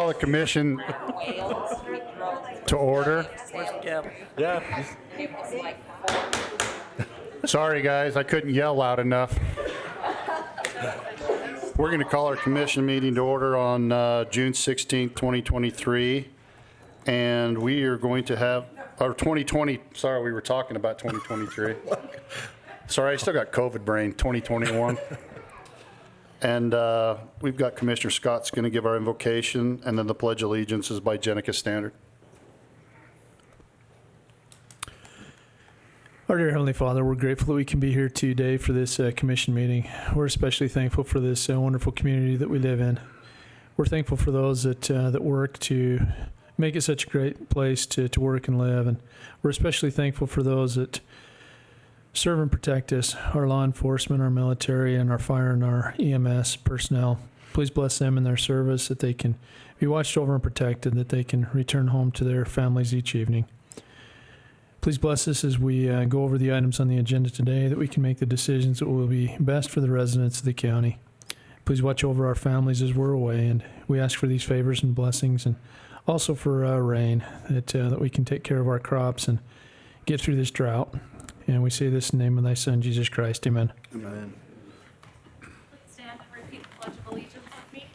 call the commission to order. Yeah. Sorry, guys, I couldn't yell loud enough. We're going to call our commission meeting to order on June 16th, 2023. And we are going to have our 2020, sorry, we were talking about 2023. Sorry, I still got COVID brain, 2021. And we've got Commissioner Scott's going to give our invocation, and then the Pledge of Allegiance is by Jenica Standard. Our dear Heavenly Father, we're grateful that we can be here today for this commission meeting. We're especially thankful for this wonderful community that we live in. We're thankful for those that work to make it such a great place to work and live. And we're especially thankful for those that serve and protect us, our law enforcement, our military, and our fire and our EMS personnel. Please bless them in their service, that they can be watched over and protected, that they can return home to their families each evening. Please bless us as we go over the items on the agenda today, that we can make the decisions that will be best for the residents of the county. Please watch over our families as we're away, and we ask for these favors and blessings, and also for rain, that we can take care of our crops and get through this drought. And we say this in the name of thy Son, Jesus Christ. Amen. Amen. Please stand and repeat the Pledge of Allegiance with me.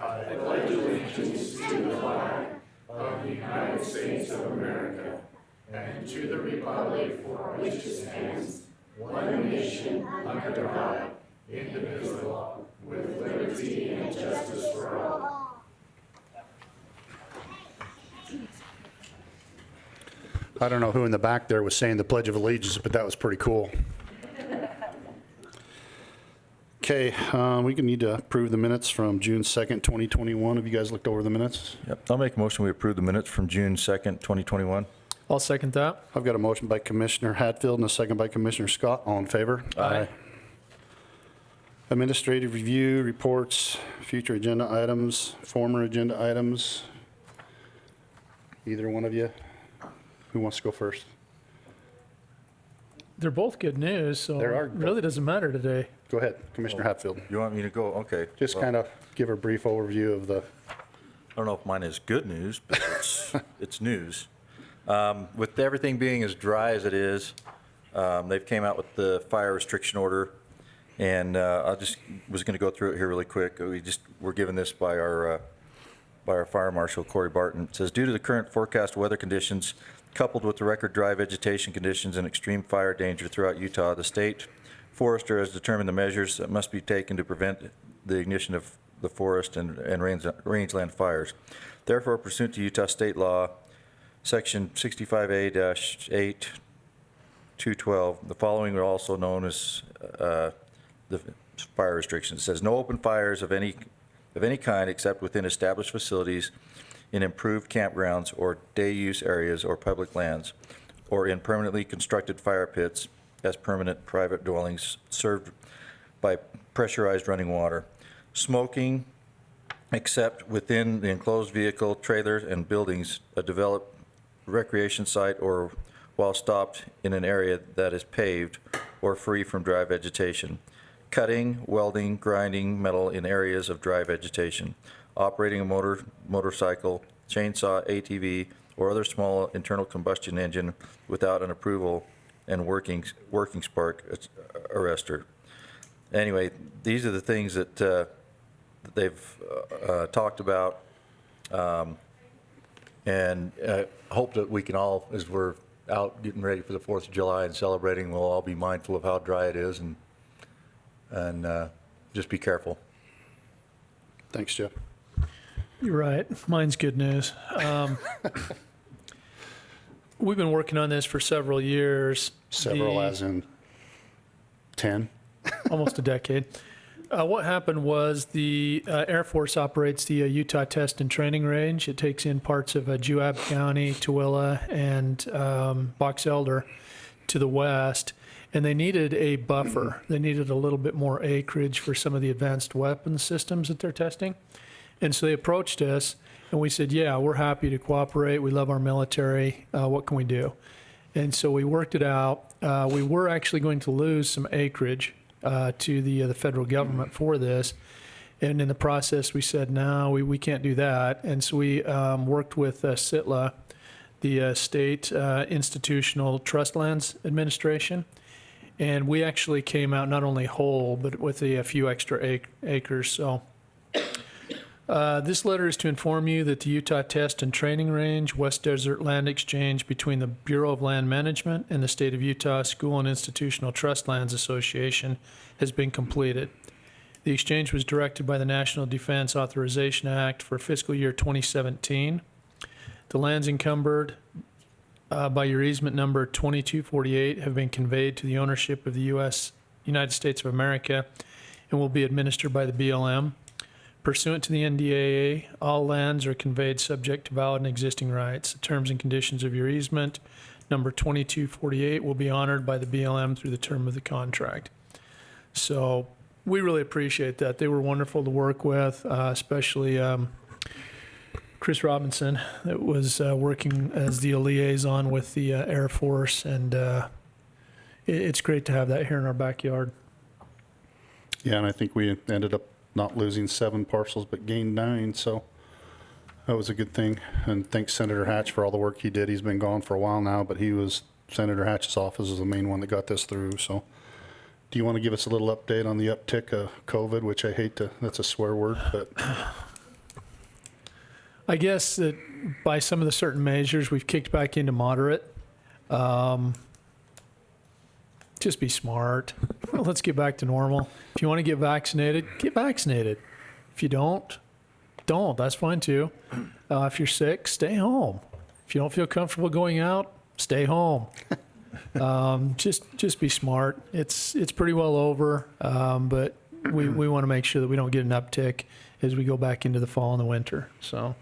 I pledge allegiance to the flag of the United States of America and to the republic for which it stands, one nation, under God, indivisible, with liberty and justice for all. I don't know who in the back there was saying the Pledge of Allegiance, but that was pretty cool. Okay, we need to approve the minutes from June 2nd, 2021. Have you guys looked over the minutes? Yep. I'll make a motion we approve the minutes from June 2nd, 2021. I'll second that. I've got a motion by Commissioner Hatfield and a second by Commissioner Scott. All in favor? Aye. Administrative review, reports, future agenda items, former agenda items. Either one of you? Who wants to go first? They're both good news, so There are it really doesn't matter today. Go ahead, Commissioner Hatfield. You want me to go? Okay. Just Well, kind of give a brief overview of the, I don't know if mine is good news, but it's news. With everything being as dry as it is, they've came out with the fire restriction order, and I just was going to go through it here really quick. We're given this by our Fire Marshal, Corey Barton. It says, due to the current forecast weather conditions, coupled with the record dry vegetation conditions and extreme fire danger throughout Utah, the state forester has determined the measures that must be taken to prevent the ignition of the forest and rangeland fires. Therefore, pursuant to Utah state law, section 65A-8-212, the following are also known as the fire restrictions. It says no open fires of any kind except within established facilities, in improved campgrounds or day use areas or public lands, or in permanently constructed fire pits as permanent private dwellings served by pressurized running water. Smoking, except within the enclosed vehicle, trailers, and buildings, a developed recreation site, or while stopped in an area that is paved or free from dry vegetation. Cutting, welding, grinding metal in areas of dry vegetation. Operating a motorcycle, chainsaw, ATV, or other small internal combustion engine without an approval and working spark arrestor. Anyway, these are the things that they've talked about, and I hope that we can all, as we're out getting ready for the 4th of July and celebrating, we'll all be mindful of how dry it is and just be careful. thanks, Jeff. You're right. Mine's good news. We've been working on this for several years. Several as in 10? Almost a decade. What happened was the Air Force operates the Utah Test and Training Range. It takes in parts of Juab County, Tooele, and Box Elder to the west. And they needed a buffer. They needed a little bit more acreage for some of the advanced weapons systems that they're testing. And so they approached us, and we said, yeah, we're happy to cooperate. We love our military. What can we do? And so we worked it out. We were actually going to lose some acreage to the federal government for this. And in the process, we said, no, we can't do that. And so we worked with SITLA, the State Institutional Trust Lands Administration. And we actually came out not only whole, but with a few extra acres. So this letter is to inform you that the Utah Test and Training Range West Desert Land Exchange between the Bureau of Land Management and the State of Utah School and Institutional Trust Lands Association has been completed. The exchange was directed by the National Defense Authorization Act for fiscal year 2017. The lands encumbered by your easement number 2248 have been conveyed to the ownership of the United States of America and will be administered by the BLM. Pursuant to the NDAA, all lands are conveyed subject to valid and existing rights. The terms and conditions of your easement number 2248 will be honored by the BLM through the term of the contract. So we really appreciate that. They were wonderful to work with, especially Chris Robinson, that was working as the liaison with the Air Force, and it's great to have that here in our backyard. Yeah, and I think we ended up not losing 7 parcels, but gained 9, so that was a good thing. And thanks Senator Hatch for all the work he did. He's been gone for a while now, but Senator Hatch's office is the main one that got this through, so. Do you want to give us a little update on the uptick of COVID, which I hate to, that's a swear word, but. I guess that by some of the certain measures, we've kicked back into moderate. Just be smart. Let's get back to normal. If you want to get vaccinated, get vaccinated. If you don't. That's fine too. If you're sick, stay home. If you don't feel comfortable going out, stay home. Just be smart. It's pretty well over, but we want to make sure that we don't get an uptick as we go back into the fall and the winter. So,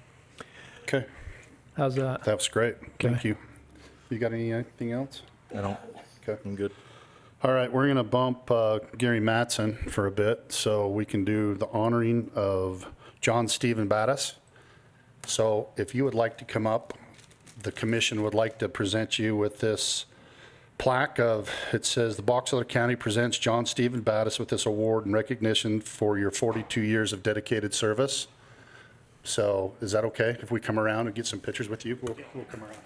Okay, how's that? that was great. Thank Okay. you. You got anything else? I don't, Okay. I'm good. All right, we're going to bump Gary Mattson for a bit so we can do the honoring of John Stephen Battis. So if you would like to come up, the commission would like to present you with this plaque of, it says, the Box Elder County presents John Stephen Battis with this award in recognition for your 42 years of dedicated service. So is that okay if we come around and get some pictures with you? We'll come around.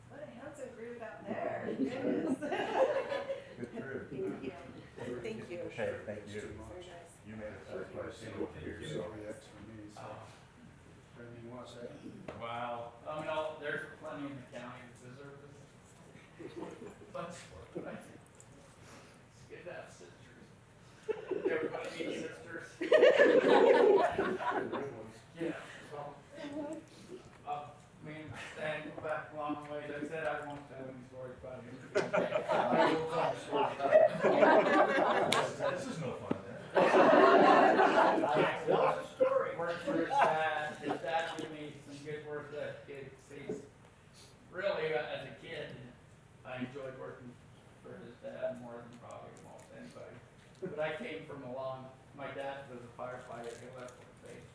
What a handsome group out there. Goodness. Thank you. Hey, thank you. Very nice. You made it first place here, so. Wow. Oh, no, there's plenty in the county that deserve this. But, it's good to have sisters. Everybody needs sisters. Yeah, so, me and Stan go back a long way. They said I won't tell any stories about him. I will tell stories about him. This is no fun, What's the story? Worked for his dad. His dad gave me some good work that he's really, as a kid, I enjoyed working for his dad more than probably most anybody. But I came from my dad was a firefighter, he left for base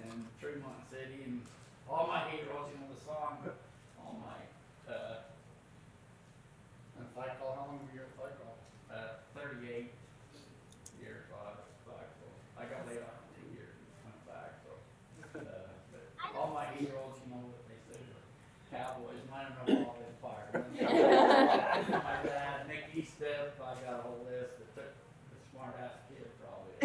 in Tremont City, and all my heroes, you know the song, but all my, and Fycall, how long were you at Fycall? 38 years, so I was back, so I got laid off for 2 years and went back, so. But all my heroes, you know what they say, were cowboys, mine have all been firemen. My dad, Nick Eastep, I got a whole list that took the smart ass kid probably.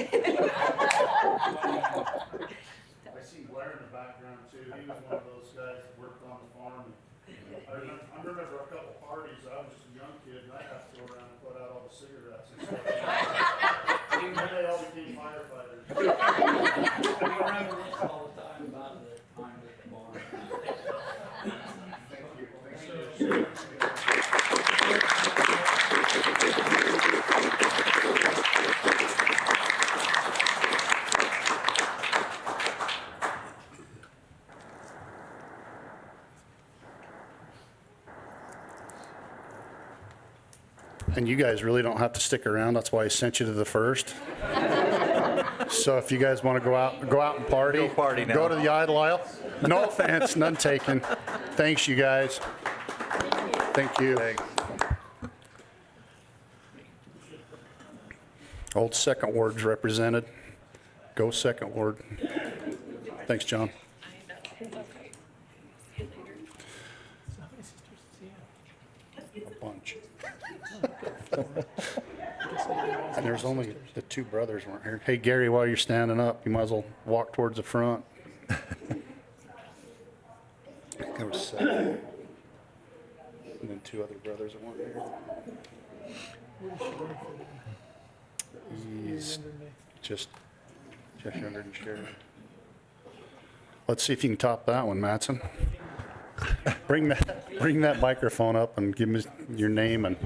I see Blair in the background too, he was one of those guys that worked on the farm. I remember a couple parties, I was just a young kid, and I had to go around and put out all the cigarettes and stuff. And you guys really don't have to stick around. That's why I sent you to the first. So if you guys want to go out and party, Go party now. go to the idle aisle. No offense, none taken. Thanks, you guys. Thank you. Old Second Ward's represented. Go Second Ward. Thanks, John. A bunch. And there's only the two brothers weren't here. Hey, Gary, while you're standing up, you might as well walk towards the front. There was 7. And then 2 other brothers that weren't here. He's just under the sheriff. Let's see if you can top that one, Mattson. Bring that microphone up and give me your name and.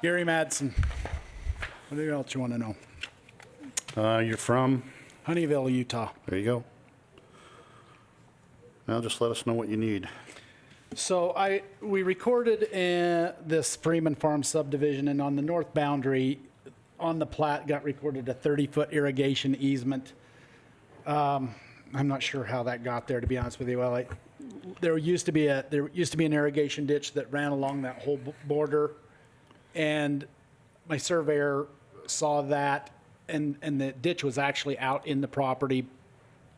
Gary Madsen. What else you want to know? You're from? Honeyville, Utah. There you go. Now just let us know what you need. So we recorded this Freeman Farm subdivision, and on the north boundary, on the plat, got recorded a 30-foot irrigation easement. I'm not sure how that got there, to be honest with you. Well, there used to be an irrigation ditch that ran along that whole border, and my surveyor saw that, and the ditch was actually out in the property,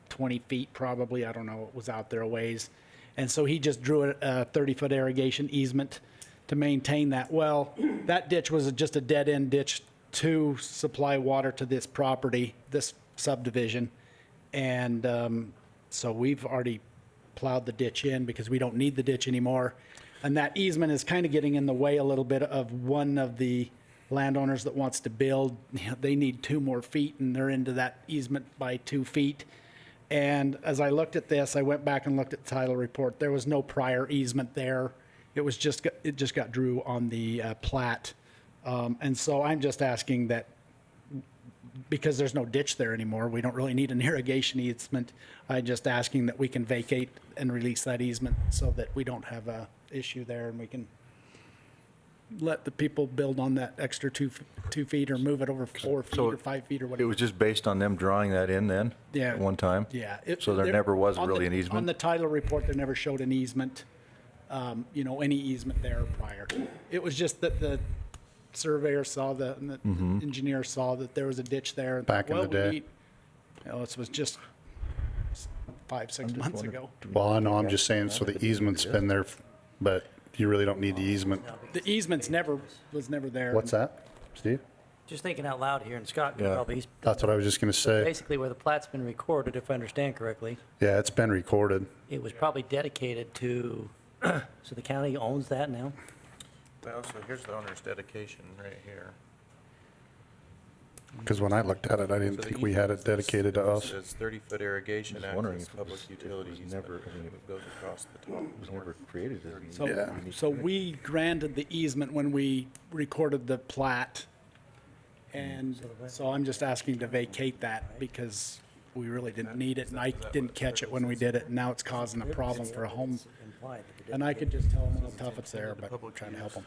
20 feet probably. I don't know. It was out there a ways. And so he just drew a 30-foot irrigation easement to maintain that. Well, that ditch was just a dead-end ditch to supply water to this property, this subdivision. And so we've already plowed the ditch in because we don't need the ditch anymore. And that easement is kind of getting in the way a little bit of one of the landowners that wants to build. You know, they need 2 more feet, and they're into that easement by 2 feet. And as I looked at this, I went back and looked at the title report. There was no prior easement there. It just got drew on the plat. And so I'm just asking that, because there's no ditch there anymore, we don't really need an irrigation easement. I'm just asking that we can vacate and release that easement so that we don't have a issue there, and we can let the people build on that extra 2 feet or move it over 4 feet or 5 feet or It whatever. was just based on them drawing that in then? Yeah. At one time? Yeah. So there never was on really the- an easement? On the title report, there never showed an easement, any easement there prior. It was just that the surveyor saw and the engineer saw that there was a ditch there. Back in the day. This was just 5-6 months ago. Well, I know, I'm just saying, so the easement's been there, but you really don't need the easement. The easement's was never there. What's that, Steve? Just thinking out loud here, and Scott can Yeah. probably, That's what I was just gonna say. basically where the plat's been recorded, if I understand correctly, Yeah, it's been recorded. it was probably dedicated to, so the county owns that now? Well, so here's the owner's dedication right here. Because when I looked at it, I didn't think we had it dedicated to us. It says 30-foot irrigation Just wondering access if it public was- utility it was easement. never- I mean, It goes across the top. It was never created as So, Yeah. so we granted the easement when we recorded the plat. And so I'm just asking to vacate that because we really didn't need it, and I didn't catch it when we did it, and now it's causing a problem for a home. And I could just tell them how tough it's there, but we're trying to help them.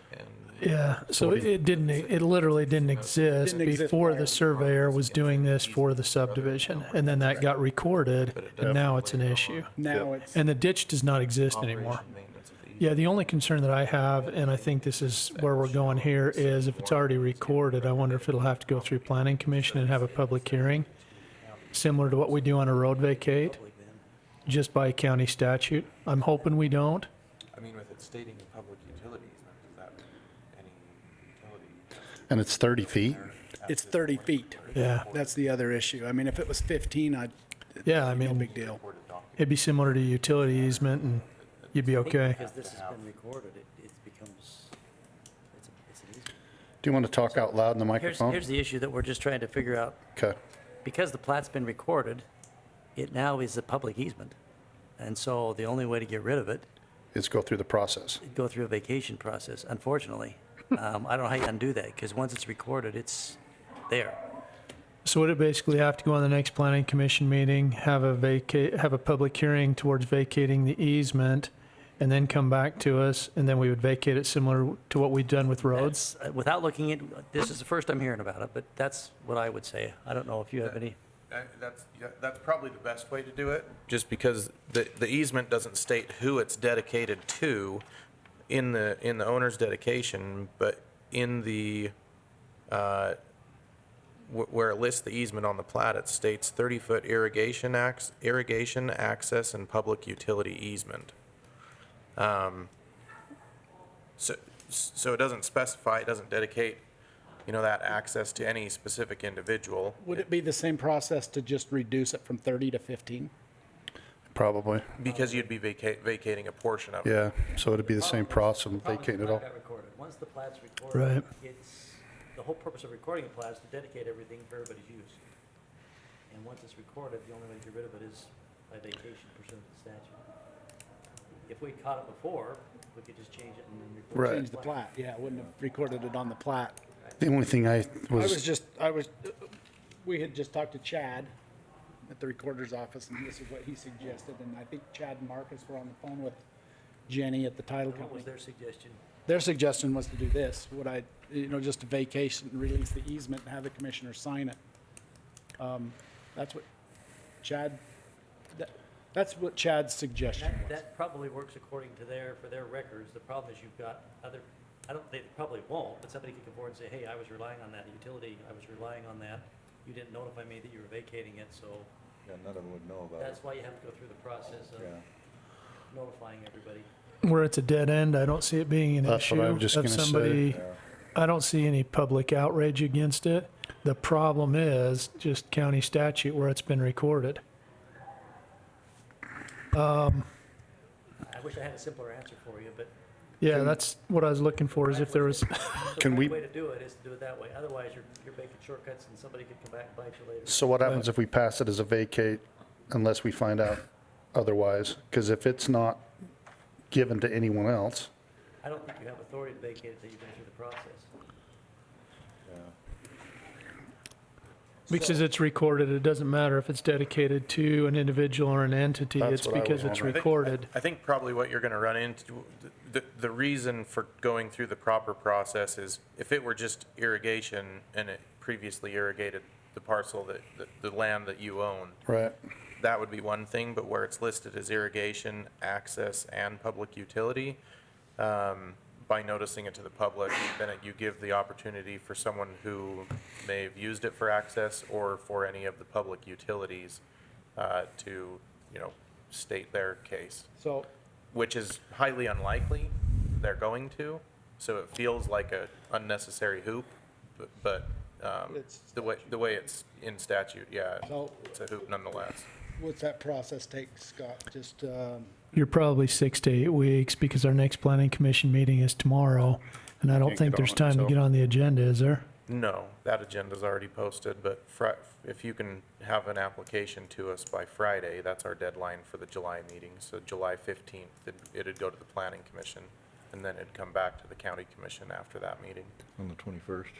Yeah, so it literally didn't exist Didn't exist before prior. the surveyor was doing this for the subdivision. And then that got recorded, and now it's an issue. Now it's, And the ditch does not exist anymore. Maintenance of the Yeah, the only concern that I have, and I think this is where we're going here, is if it's already recorded, I wonder if it'll have to go through planning commission and have a public hearing, similar to what we do on a road vacate, just by county statute. I'm hoping we don't. I mean, with it stating a public utility easement, is that any utility? And it's 30 feet? it's 30 feet. Yeah, That's the other issue. I mean, if it was 15, yeah, I no mean, big deal. it'd be similar to utility easement, and you'd be okay. Because this has been recorded, it becomes, it's an easement. Do you want to talk out loud in the Here's microphone? the issue that we're just trying to figure out. Okay. Because the plat's been recorded, it now is a public easement. And so the only way to get rid of it, Let's go through the process. go through a vacation process, unfortunately. I don't know how you undo that, because once it's recorded, it's there. So would it basically have to go on the next planning commission meeting, have a public hearing towards vacating the easement, and then come back to us, and then we would vacate it similar to what we've done with roads? That's, without looking at, this is the first I'm hearing about it, but that's what I would say. I don't know if you have any. That's probably the best way to do it, just because the easement doesn't state who it's dedicated to in the owner's dedication, but in the, where it lists the easement on the plat, it states 30-foot irrigation access and public utility easement. So it doesn't specify, it doesn't dedicate, that access to any specific individual. Would it be the same process to just reduce it from 30 to 15? Probably, Because you'd be vacating a portion of it. yeah. So it'd be the same process of vacating it all. Got recorded. Once the plat's recorded, Right. it's, the whole purpose of recording a plat is to dedicate everything for everybody's use. And once it's recorded, the only way to get rid of it is by vacation pursuant to the statute. If we caught it before, we could just change it and then record Right. it. Change the plat, yeah, wouldn't have recorded it on the plat. The only thing We had just talked to Chad at the recorder's office, and this is what he suggested, and I think Chad and Marcus were on the phone with Jenny at the title What was company. their suggestion? Their suggestion was to do this, just a vacation, release the easement and have the commissioner sign it. That's what Chad's suggestion was. That probably works according to for their records. The problem is you've got other, they probably won't, but somebody could come forward and say, hey, I was relying on that utility, I was relying on that. You didn't notify me that you were vacating it, so Yeah, none of them would know about that's why you have to go through the process of notifying everybody. Where it's a dead end, I don't see it being an That's what I issue was just of gonna say. somebody. I don't see any public outrage against it. The problem is just county statute where it's been recorded. I wish I had a simpler answer for you, but Yeah, that's what I was looking for, is if there was, Can the we- way to do it is to do it that way. Otherwise, you're making shortcuts and somebody could come back and bite you later. So what happens if we pass it as a vacate unless we find out otherwise? Because if it's not given to anyone else, I don't think you have authority to vacate it until you've been through the process. because it's recorded, it doesn't matter if it's dedicated to an individual or an entity, That's it's what I because was it's wondering. recorded. I think probably what you're gonna run into, the reason for going through the proper process is if it were just irrigation and it previously irrigated the parcel the land that you own, right? that would be one thing, but where it's listed as irrigation, access, and public utility, by noticing it to the public, then you give the opportunity for someone who may have used it for access or for any of the public utilities to, state their case, So, which is highly unlikely they're going to. So it feels like a unnecessary hoop, but It's the way it's in statute, yeah, So- it's a hoop nonetheless. what's that process take, Scott? Just, You're probably 6 to 8 weeks, because our next planning commission meeting is tomorrow, and I don't Can't think get there's on it, time to so- get on the agenda, is there? No, that agenda's already posted, but if you can have an application to us by Friday, that's our deadline for the July meeting. So July 15th, it'd go to the planning commission, and then it'd come back to the county commission after that meeting. On the 21st.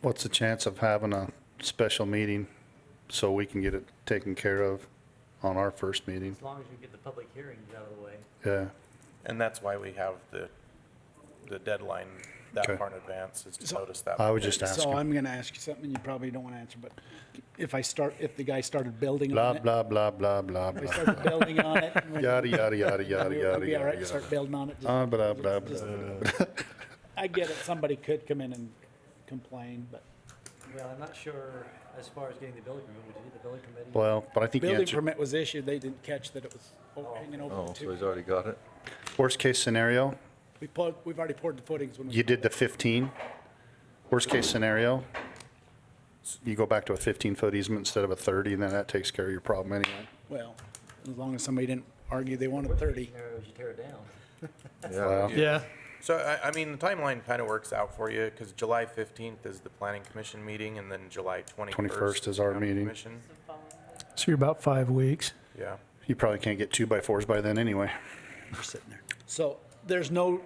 What's the chance of having a special meeting so we can get it taken care of on our first meeting? As long as you get the public hearings out of the way. Yeah, And that's why we have the deadline that Okay. far in advance, is to So- notice that. I was just so asking. I'm gonna ask you something you probably don't wanna answer, but if the guy started building Blah, on it. blah, blah, blah, blah, If he blah. started building on it. and when- Yada, yada, yada, yada, We'd yada, be all right yada, to start yada. building on it. Blah, blah, blah, Just- blah. I get it, somebody could come in and complain, but Well, I'm not sure as far as getting the building permit. Would you need the building permit? Well, but I think you building answered, permit was issued, they didn't catch that it was hanging over Oh, the so two. he's already got it? worst case scenario, We've already poured the footings when we. you did the 15. Worst case scenario, you go back to a 15-foot easement instead of a 30, and then that takes care of your problem anyway. Well, as long as somebody didn't argue they wanted 30. Scenario is you tear it down. Well, Yeah, So, I mean, the timeline kind of works out for you, because July 15th is the planning commission meeting, and then July 21st. 21st is our county meeting. commission. so you're about 5 weeks. Yeah. You probably can't get 2x4s by then anyway. We're sitting there. So there's no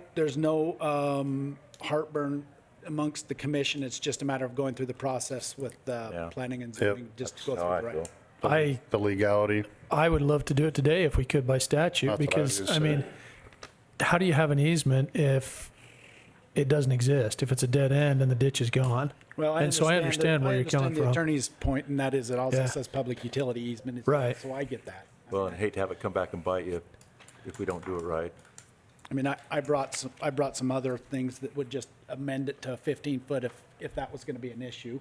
heartburn amongst the commission. It's just a matter of going through the process with planning and zoning, just to go How I through it feel. right. I The legality. would love to do it today if we could by statute, That's what I was because, gonna I mean, say. how do you have an easement if it doesn't exist, if it's a dead end and the ditch is gone? Well, And so I understand where you're coming I understand the from. attorney's point, and that is it also Yeah. says public utility easement. Right. So I get that. Well, I'd hate to have it come back and bite you if we don't do it right. I mean, I brought some other things that would just amend it to 15 foot if that was going to be an issue.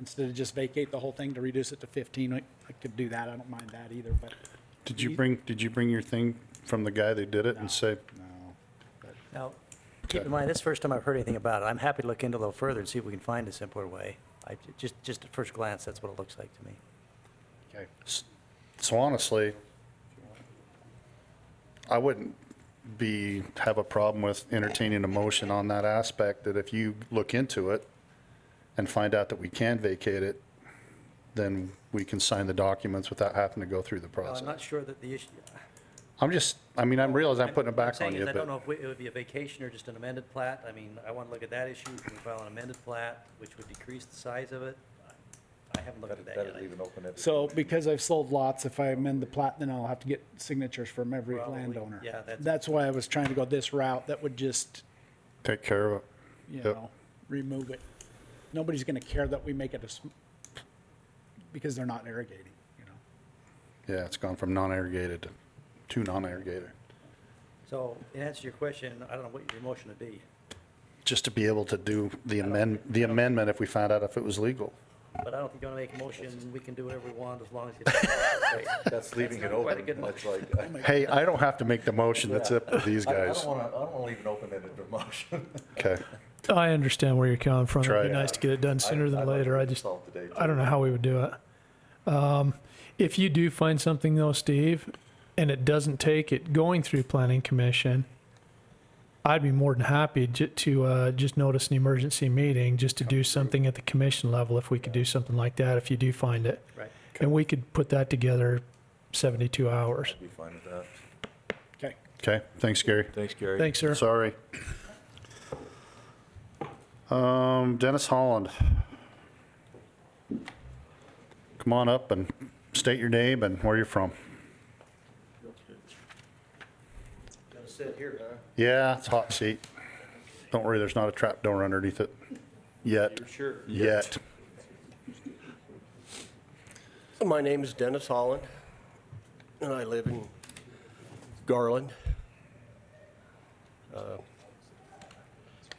Instead of just vacate the whole thing to reduce it to 15, I could do that. I don't mind that either, but Did you bring your thing from the guy that did it and say, no. Now, keep in mind, this is the first time I've heard anything about it. I'm happy to look into it a little further and see if we can find a simpler way. Just at first glance, that's what it looks like to me. Okay. so honestly, I wouldn't have a problem with entertaining a motion on that aspect, that if you look into it and find out that we can vacate it, then we can sign the documents without having to go through the Well, I'm process. not sure that the issue. I'm realizing I'm putting it What I'm back saying on is you, I don't know but if it would be a vacation or just an amended plat. I mean, I want to look at that issue. Can we file an amended plat, which would decrease the size of it? I haven't looked at that That'd yet. leave it open. So because I've sold lots, if I amend the plat, then I'll have to get signatures from every Probably, landowner. yeah, That's why I was trying to go this route. That would just, take care of it. you Yep. know, remove it. Nobody's going to care that we make it because they're not irrigating, you know. Yeah, it's gone from non-irrigated to non-irrigated. So in answer to your question, I don't know what your motion would be, Just to be able to do the amendment if we found out if it was legal. but I don't think you want to make a motion. We can do whatever we want as long as you. That's leaving it not quite a open. good That's like, Hey, I don't have to make the motion, that's up to these I don't guys. want to leave an open-ended motion. Okay, I understand where you're coming from. Try It'd be it. nice to get it done sooner than I'd like later. to I get just, this solved today, I don't know how we would do it. If you do find something though, Steve, and it doesn't take it going through planning commission, I'd be more than happy to just notice an emergency meeting, just to do something at the commission level, if we could do something like that, if you do find it. Right. And we could put that together 72 hours. Be fine with that. Okay. okay, thanks, Gary. Thanks, Gary. Thanks, sir. Sorry. Dennis Holland. Come on up and state your name and where you're from. Gonna sit here, huh? Yeah, it's a hot seat. Don't worry, there's not a trap door underneath it. Yet. Sure. Yet. My name is Dennis Holland, and I live in Garland.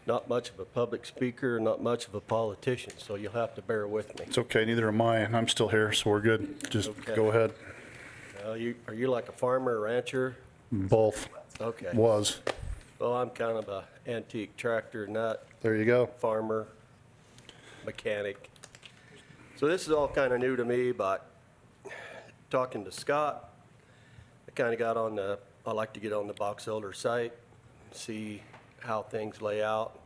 Not much of a public speaker, not much of a politician, so you'll have to bear with me. It's okay, neither am I. I'm still here, so we're good. Just Okay. go ahead. Are you like a farmer, rancher? Both. Okay. Was. Well, I'm kind of a antique tractor nut, There you go. farmer, mechanic. So this is all kind of new to me, but talking to Scott, I kind of got on I like to get on the box elder site, see how things lay out.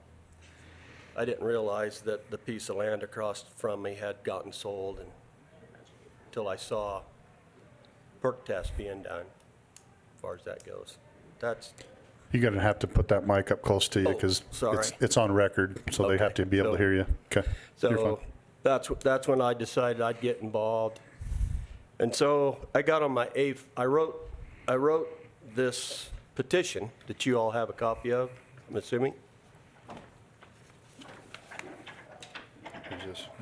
I didn't realize that the piece of land across from me had gotten sold until I saw perk test being done, as far as that goes. That's, You're gonna have to put that mic up close to you Oh, because sorry. it's on record, so they have Okay. to be able to hear you. Okay. You're fine. so that's when I decided I'd get involved. And so I got on my I wrote this petition that you all have a copy of, I'm assuming.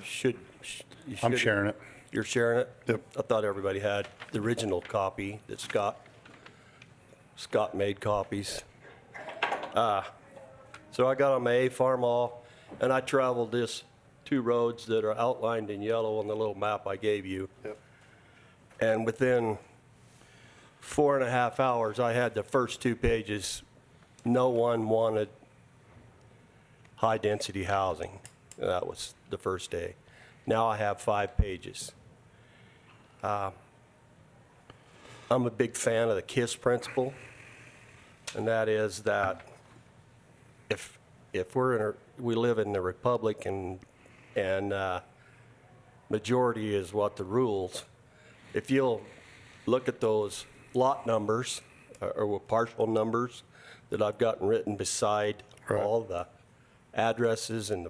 Should. You I'm should- sharing it. You're sharing it? Yep. I thought everybody had the original copy that Scott made copies. So I got on my A farm all, and I traveled this 2 roads that are outlined in yellow on the little map I gave you. Yep. And within 4.5 hours, I had the first 2 pages. No one wanted high-density housing. That was the first day. Now I have 5 pages. I'm a big fan of the KISS principle, and that is that if we live in the republic and majority is what the rules, if you'll look at those lot numbers or partial numbers that I've gotten written beside Right. all the addresses and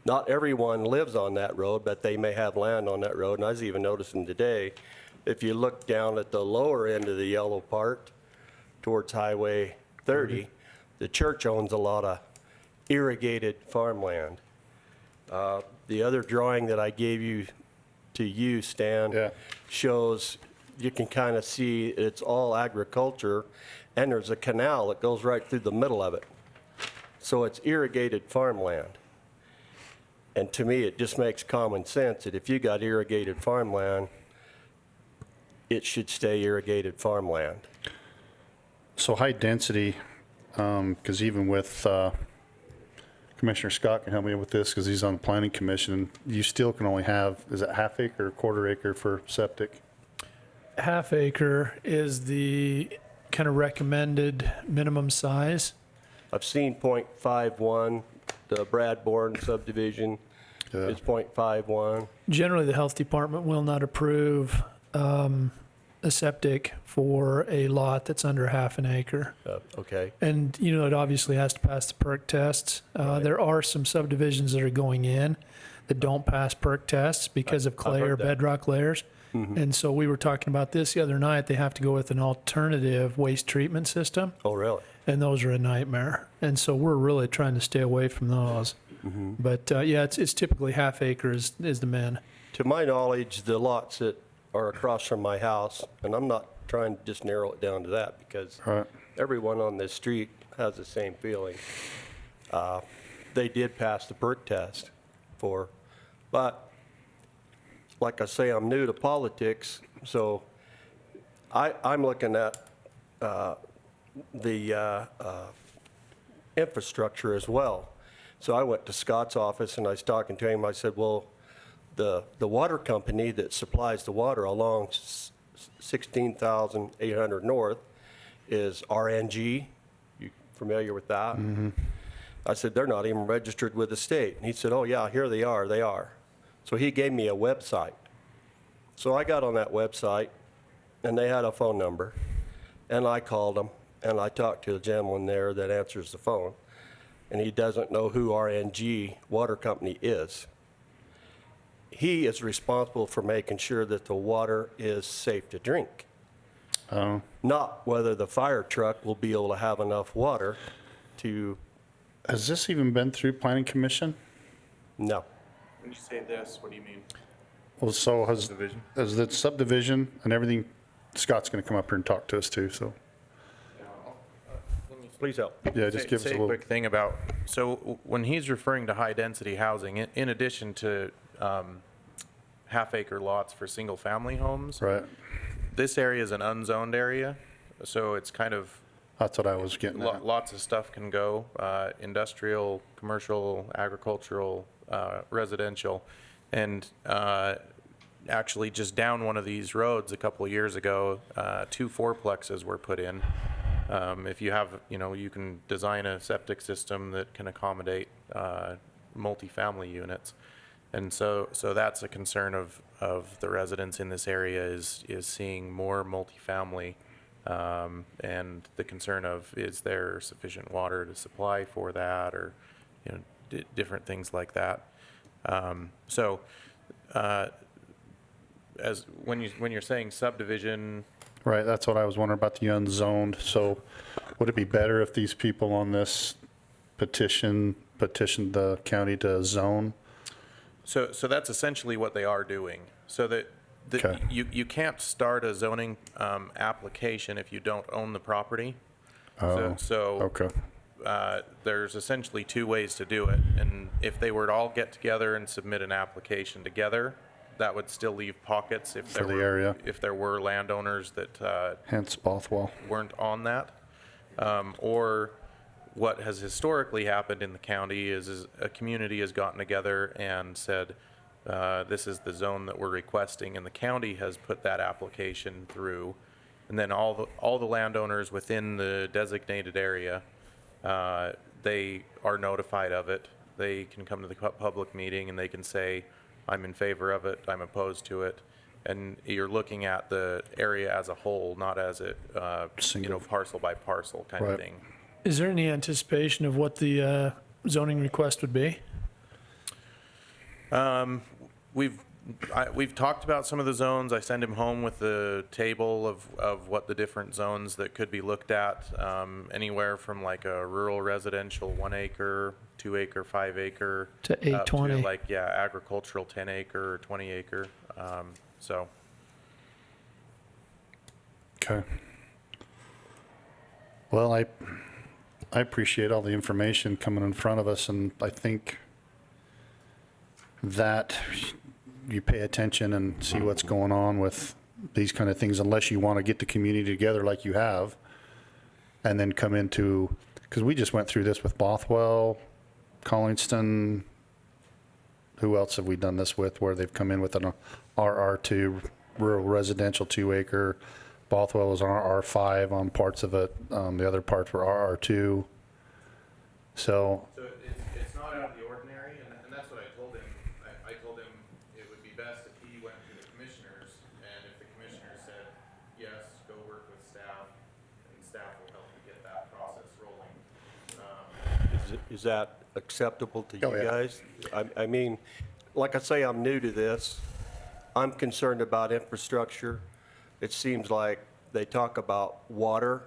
not everyone lives on that road, but they may have land on that road. And I was even noticing today, if you look down at the lower end of the yellow part towards Highway 30. The church owns a lot of irrigated farmland. The other drawing that I gave you, Stan, Yeah. shows, you can kind of see it's all agriculture, and there's a canal that goes right through the middle of it. So it's irrigated farmland. And to me, it just makes common sense that if you got irrigated farmland, it should stay irrigated farmland. So high density, because even with, Commissioner Scott can help me with this because he's on the planning commission, you still can only have, is it half acre or quarter acre for septic? Half acre is the kind of recommended minimum size. I've seen .51, the Bradbourne subdivision Yeah. is .51. Generally, the health department will not approve a septic for a lot that's under half an acre. Okay, And, you know, it obviously has to pass the perk tests. There are some subdivisions that are going in that don't pass perk tests because of clay heard or that. bedrock layers. And so we were talking about this the other night. They have to go with an alternative waste treatment system, oh, really? and those are a nightmare. And so we're really trying to stay away from those. But yeah, it's typically half acre is the min. To my knowledge, the lots that are across from my house, and I'm not trying to just narrow it down to that because Right. everyone on this street has the same feeling. They did pass the perk test for, but like I say, I'm new to politics, so I'm looking at the infrastructure as well. So I went to Scott's office and I was talking to him. I said, well, the water company that supplies the water along 16,800 North is RNG. You familiar with that? I said, they're not even registered with the state. And he said, oh, yeah, here they are. They are. So he gave me a website. So I got on that website, and they had a phone number. And I called them, and I talked to the gentleman there that answers the phone. And he doesn't know who RNG Water Company is. He is responsible for making sure that the water is safe to drink, Oh, not whether the fire truck will be able to have enough water to, has this even been through planning commission? no. When you say this, what do you mean? Well, so has Subdivision? the subdivision and everything, Scott's going to come up here and talk to us too, so, Please help. yeah, just give us a Say a little. quick thing about, so when he's referring to high-density housing, in addition to half-acre lots for single-family homes, Right, this area is an unzoned area, so it's kind of, that's what I was getting at. lots of stuff can go, industrial, commercial, agricultural, residential. And actually, just down one of these roads a couple of years ago, 2 fourplexes were put in. If you have, you know, you can design a septic system that can accommodate multifamily units. And so that's a concern of the residents in this area is seeing more multifamily. And the concern of, is there sufficient water to supply for that, or, you know, different things like that. As when you're saying subdivision, Right, that's what I was wondering about the unzoned. So would it be better if these people on this petitioned the county to zone? so that's essentially what they are doing. So that Okay. you can't start a zoning application if you don't own the property. Oh, So okay, there's essentially 2 ways to do it. And if they were to all get together and submit an application together, that would still leave pockets if For there the were, area. if there were landowners that hence Bothwell. weren't on that. Or what has historically happened in the county is a community has gotten together and said, this is the zone that we're requesting, and the county has put that application through. And then all the landowners within the designated area, they are notified of it. They can come to the public meeting and they can say, I'm in favor of it, I'm opposed to it. And you're looking at the area as a whole, not as it, Single. parcel by parcel kind Right. of thing. Is there any anticipation of what the zoning request would be? We've we've talked about some of the zones. I send him home with the table of what the different zones that could be looked at, anywhere from like a rural residential 1 acre, 2 acre, 5 acre. To up 820. like, yeah, agricultural 10 acre or 20 acre. So, Okay. Well, I appreciate all the information coming in front of us, and I think that you pay attention and see what's going on with these kind of things, unless you want to get the community together like you have, and then come into, because we just went through this with Bothwell, Collingston. Who else have we done this with, where they've come in with an RR2, rural residential 2 acre? Bothwell was RR5 on parts of it. The other parts were RR2. So, it's not out of the ordinary, and that's what I told him. I told him it would be best if he went to the commissioners, and if the commissioners said, yes, go work with staff, and staff will help you get that process rolling. Is that acceptable to you Oh, yeah. guys? I mean, like I say, I'm new to this. I'm concerned about infrastructure. It seems like they talk about water.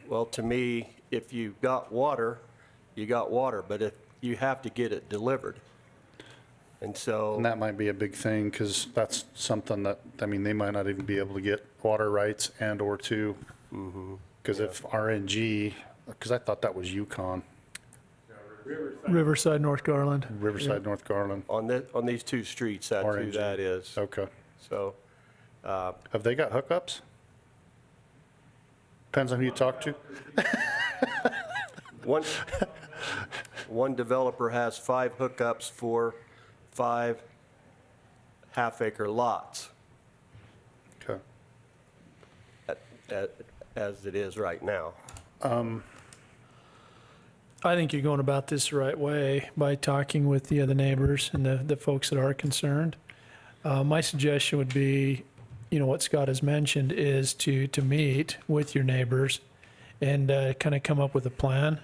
Well, to me, if you got water, you got water, but if you have to get it delivered. And so, and that might be a big thing, because that's something that, I mean, they might not even be able to get water rights and/or two. Because if RNG, because I thought that was Yukon, Riverside, North Garland. Riverside, North Garland. on these two streets, that's who RNG. that is. Okay. So, Have they got hookups? Depends on who you talk to. one developer has 5 hookups for 5 half-acre lots, Okay. as it is right now. I think you're going about this the right way by talking with the other neighbors and the folks that are concerned. My suggestion would be, you know, what Scott has mentioned is to meet with your neighbors and kind of come up with a plan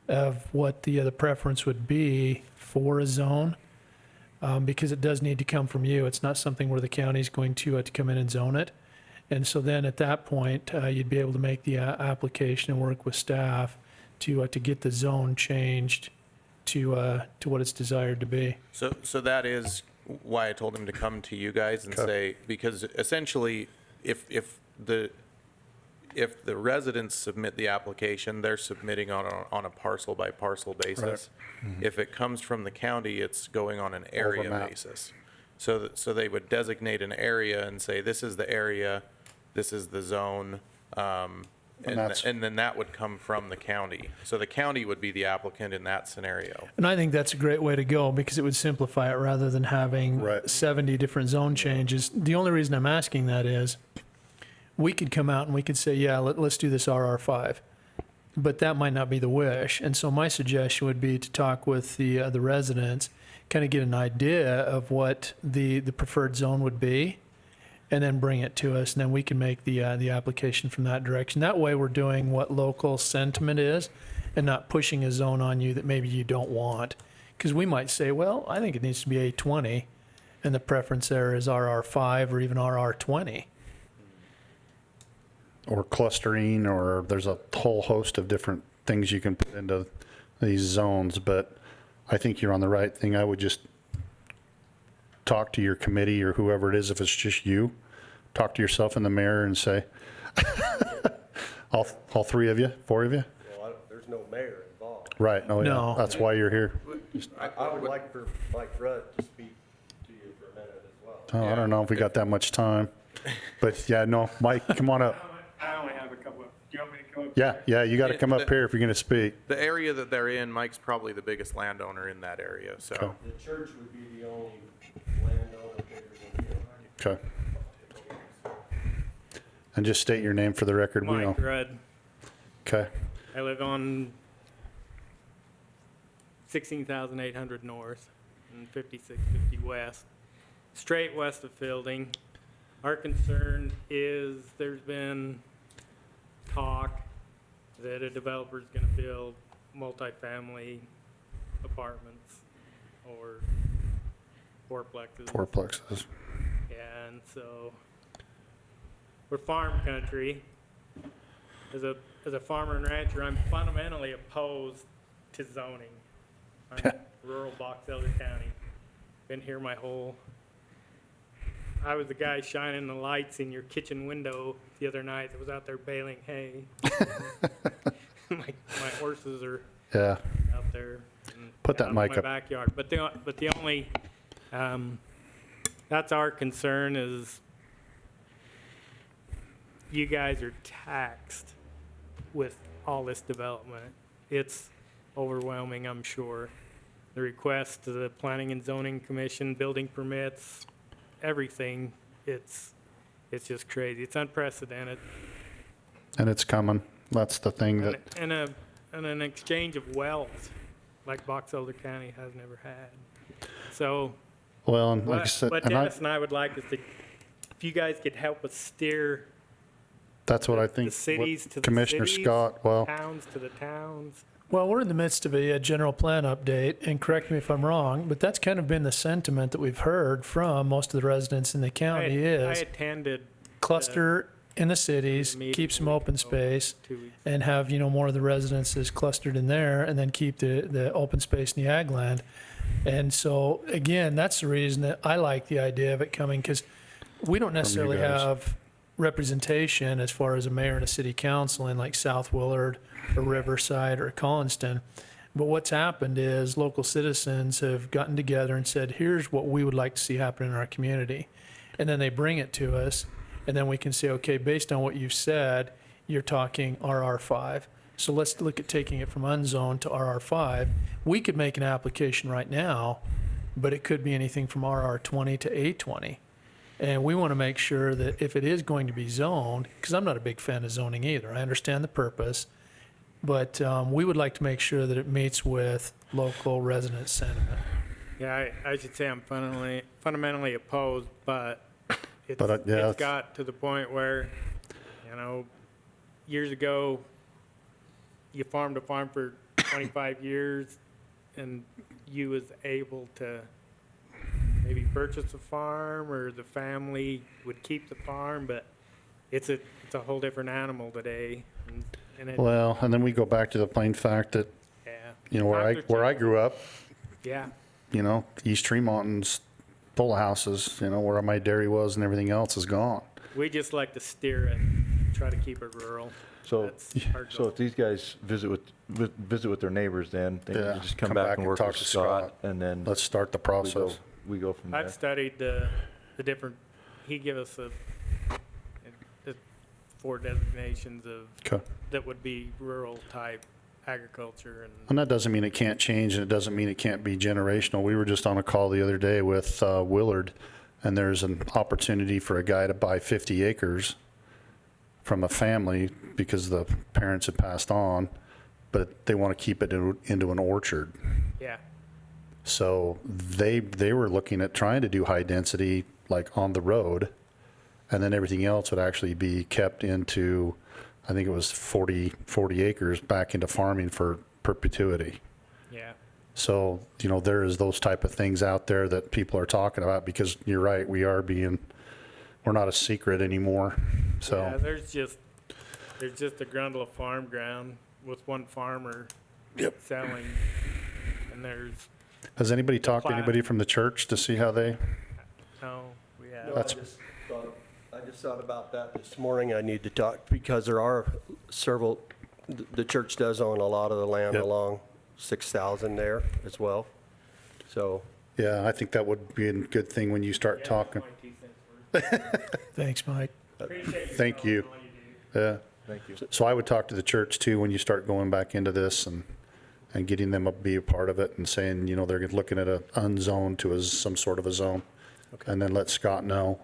of what the preference would be for a zone, because it does need to come from you. It's not something where the county's going to come in and zone it. And so then at that point, you'd be able to make the application and work with staff to get the zone changed to what it's desired to be. So that is why I told him to come to you guys and Okay. say, because essentially, if the residents submit the application, they're submitting on a parcel by parcel basis. If it comes from the county, it's going on an area map. basis. So they would designate an area and say, this is the area, this is the zone, that's- and then that would come from the county. So the county would be the applicant in that scenario. And I think that's a great way to go because it would simplify it rather than having Right. 70 different zone changes. The only reason I'm asking that is we could come out and we could say, yeah, let's do this RR5. But that might not be the wish. And so my suggestion would be to talk with the residents, kind of get an idea of what the preferred zone would be, and then bring it to us, and then we can make the application from that direction. That way, we're doing what local sentiment is, and not pushing a zone on you that maybe you don't want. Because we might say, well, I think it needs to be A20, and the preference there is RR5 or even RR20. Or clustering, or there's a whole host of different things you can put into these zones, but I think you're on the right thing. I would just talk to your committee or whoever it is, if it's just you, talk to yourself in the mirror and say, all 3 of you, 4 of you? Well, there's no mayor involved. Right, oh yeah, No. that's why you're here. I would like for Mike Rudd to speak to you for a minute as well. Oh, I don't know if we got that much time, but yeah, no, Mike, come on up. I only have a couple of, do you want me to come up? Yeah, you gotta come up here if you're gonna speak. The area that they're in, Mike's probably the biggest landowner in that area, so. Okay. The church would be the only landowner bigger than you. Okay. And just state your name for the record, we know. Mike Rudd. Okay, I live on 16,800 north and 5650 west, straight west of Fielding. Our concern is there's been talk that a developer's going to build multifamily apartments or fourplexes. Fourplexes. And so we're farm country. As a farmer and rancher, I'm fundamentally opposed to zoning. I'm rural Box Elder County. Been here my whole. I was the guy shining the lights in your kitchen window the other night that was out there baling hay. my horses are Yeah. out there. Put that out in mic my up. backyard. But the only that's our concern is you guys are taxed with all this development. It's overwhelming, I'm sure. The request to the Planning and Zoning Commission, building permits, everything, it's just crazy. It's unprecedented. And it's coming. That's the thing that, And an exchange of wealth like Box Elder County has never had. So well, and like I said, what and Dennis and I would like is to, if you guys could help us steer that's what I the think. cities what to the Commissioner cities, Scott, well, towns to the towns. Well, we're in the midst of a general plan update, and correct me if I'm wrong, but that's kind of been the sentiment that we've heard from most of the residents in the county I is attended cluster in the cities, meeting keep some a week open ago, space, 2 weeks. and have, more of the residences clustered in there, and then keep the open space in the ag land. And so, again, that's the reason that I like the idea of it coming, because we don't necessarily guys. have representation as far as a mayor and a city council in like South Willard or Riverside or Collinston. But what's happened is local citizens have gotten together and said, here's what we would like to see happen in our community. And then they bring it to us, and then we can say, okay, based on what you've said, you're talking RR5. So let's look at taking it from unzoned to RR5. We could make an application right now, but it could be anything from RR20 to A20. And we want to make sure that if it is going to be zoned, because I'm not a big fan of zoning either, I understand the purpose, but we would like to make sure that it meets with local resident sentiment. Yeah, I should say I'm fundamentally opposed, but it's, yeah, it's got to the point where, years ago, you farmed a farm for 25 years, and you was able to maybe purchase a farm, or the family would keep the farm, but it's a whole different animal today. And it, well, and then we go back to the plain fact that, yeah, where I grew up, yeah, East Tremont's full of houses, where my dairy was and everything else is gone. we just like to steer it, try to keep it rural. So, That's our so goal. if these guys visit with their neighbors, then they Yeah, can just come back and work talk with to Scott, and then Let's start the process. we go from there. I've studied the different, he gave us the 4 designations of, Okay. that would be rural type agriculture and, And that doesn't mean it can't change, and it doesn't mean it can't be generational. We were just on a call the other day with Willard, and there's an opportunity for a guy to buy 50 acres from a family because the parents had passed on, but they want to keep it into an orchard. yeah, So they were looking at trying to do high density, like on the road, and then everything else would actually be kept into, I think it was 40 acres back into farming for perpetuity. yeah. So, there is those type of things out there that people are talking about, because you're right, we're not a secret anymore. Yeah, So, there's just a grundle of farm ground with one farmer selling, and there's, has anybody talked to Plat. anybody from the church to see how they, we have. No, I just thought about that this morning. I need to talk, because there are several, the church does own a lot of the land Yep. along 6,000 there as well. So, yeah, I think that would be a good thing when you start talking. Thanks, Mike. Thank you. Yeah. Thank you. So I would talk to the church too when you start going back into this and getting them to be a part of it and saying, they're looking at a unzoned to some sort of a zone. And then let Scott know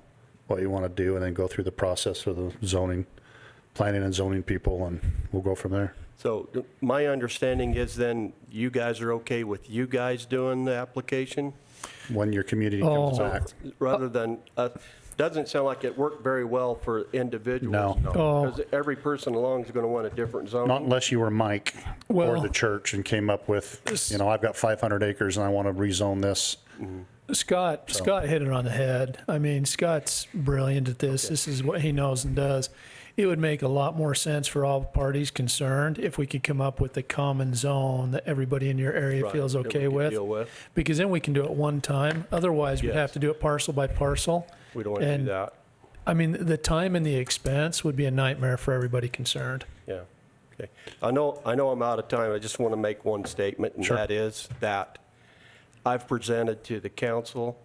what you want to do, and then go through the process of the zoning, planning and zoning people, and we'll go from there. so my understanding is then you guys are okay with you guys doing the application When your community comes Oh. back. rather than, doesn't sound like it worked very well for individuals. No. Oh, Because every person along is going to want a different zone. Not unless you were Mike or Well- the church and came up with, I've got 500 acres and I want to rezone this. Scott hit it on the head. I mean, Scott's brilliant at this. This is what he knows and does. It would make a lot more sense for all parties concerned if we could come up with a common zone that everybody in your area Right, feels that we okay can with. deal with. Because then we can do it one time. Otherwise, we'd Yes. have to do it parcel by parcel. We don't want to do And- that. I mean, the time and the expense would be a nightmare for everybody concerned. Yeah, okay. I know I'm out of time. I just want to make one statement, and Sure. that is that I've presented to the council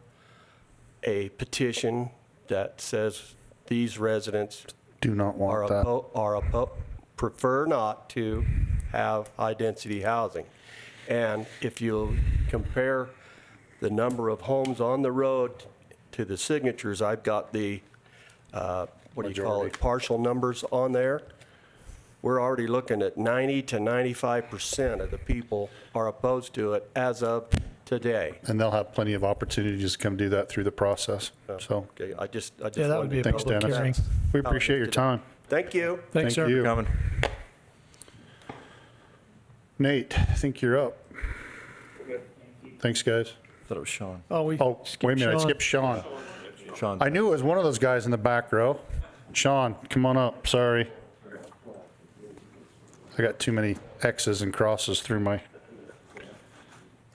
a petition that says these residents Do not want that. prefer not to have high-density housing. And if you compare the number of homes on the road to the signatures, I've got the, what do you call it, partial numbers on there. We're already looking at 90 to 95% of the people are opposed to it as of today. And they'll have plenty of opportunities to come do that through the process. So, Okay, I just Yeah, that would wanted be a to- thanks, public Dennis. hearing. We appreciate your time. Thank you. Thanks, sir. you. Coming. Nate, I think you're up. Thanks, guys. Thought it was Sean. Oh, we Oh, skipped wait a minute, I Sean. skipped Sean. Sean. I knew it was one of those guys in the back row. Sean, come on up, sorry. I got too many X's and crosses through my,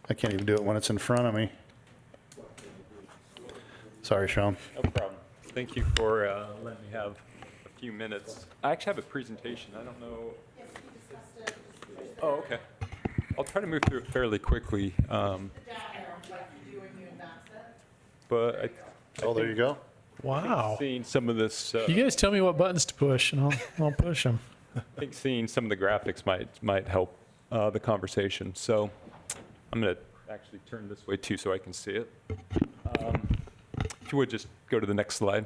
I can't even do it when it's in front of me. Sorry, Sean. No problem. Thank you for letting me have a few minutes. I actually have a presentation. I don't know. Oh, okay. I'll try to move through it fairly quickly. But I Oh, there you go. Wow. seeing some of this, You guys tell me what buttons to push, and I'll push them. I think seeing some of the graphics might help the conversation. So I'm going to actually turn this way too so I can see it. If you would just go to the next slide.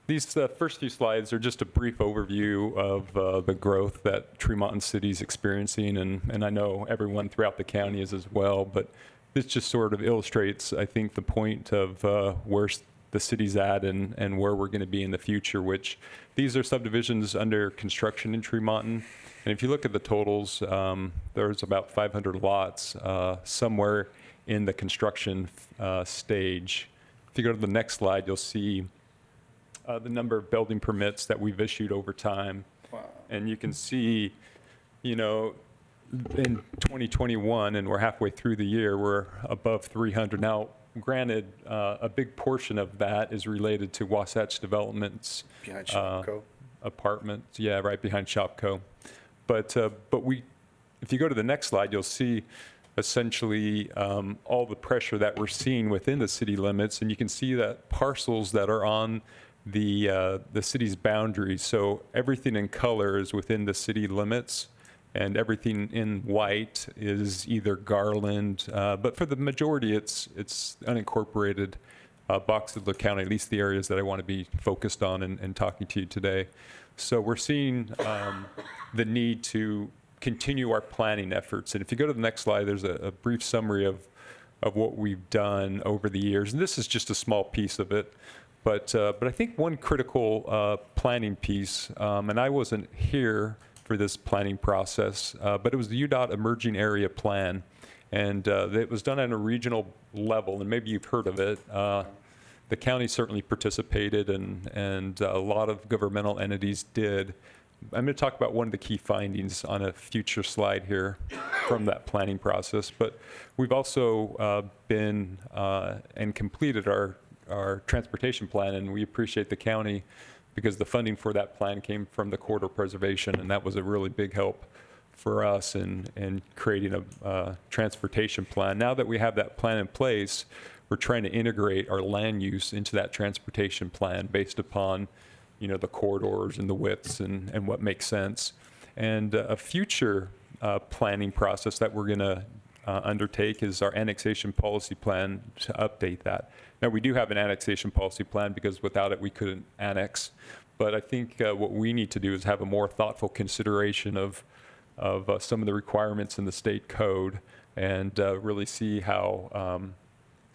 These first few slides are just a brief overview of the growth that Tremont City is experiencing, and I know everyone throughout the county is as well, but this just sort of illustrates, I think, the point of where the city's at and where we're going to be in the future, which these are subdivisions under construction in Tremont. And if you look at the totals, there's about 500 lots somewhere in the construction stage. If you go to the next slide, you'll see the number of building permits that we've issued over time. Wow. And you can see, you know, in 2021, and we're halfway through the year, we're above 300. Now, granted, a big portion of that is related to Wasatch Development's Behind Shopco. apartments. Yeah, right behind Shopco. But if you go to the next slide, you'll see essentially all the pressure that we're seeing within the city limits, and you can see that parcels that are on the city's boundaries. So everything in color is within the city limits, and everything in white is either Garland, but for the majority, it's unincorporated Box Elder County, at least the areas that I want to be focused on and talking to you today. So we're seeing the need to continue our planning efforts. And if you go to the next slide, there's a brief summary of what we've done over the years. And this is just a small piece of it. But I think one critical planning piece, and I wasn't here for this planning process, but it was the UDOT Emerging Area Plan. And it was done at a regional level, and maybe you've heard of it. The county certainly participated, and a lot of governmental entities did. I'm going to talk about one of the key findings on a future slide here from that planning process. But we've also been and completed our transportation plan, and we appreciate the county because the funding for that plan came from the corridor preservation, and that was a really big help for us in creating a transportation plan. Now that we have that plan in place, we're trying to integrate our land use into that transportation plan based upon, you know, the corridors and the widths and what makes sense. And a future planning process that we're going to undertake is our annexation policy plan to update that. Now, we do have an annexation policy plan because without it, we couldn't annex. But I think what we need to do is have a more thoughtful consideration of some of the requirements in the state code and really see how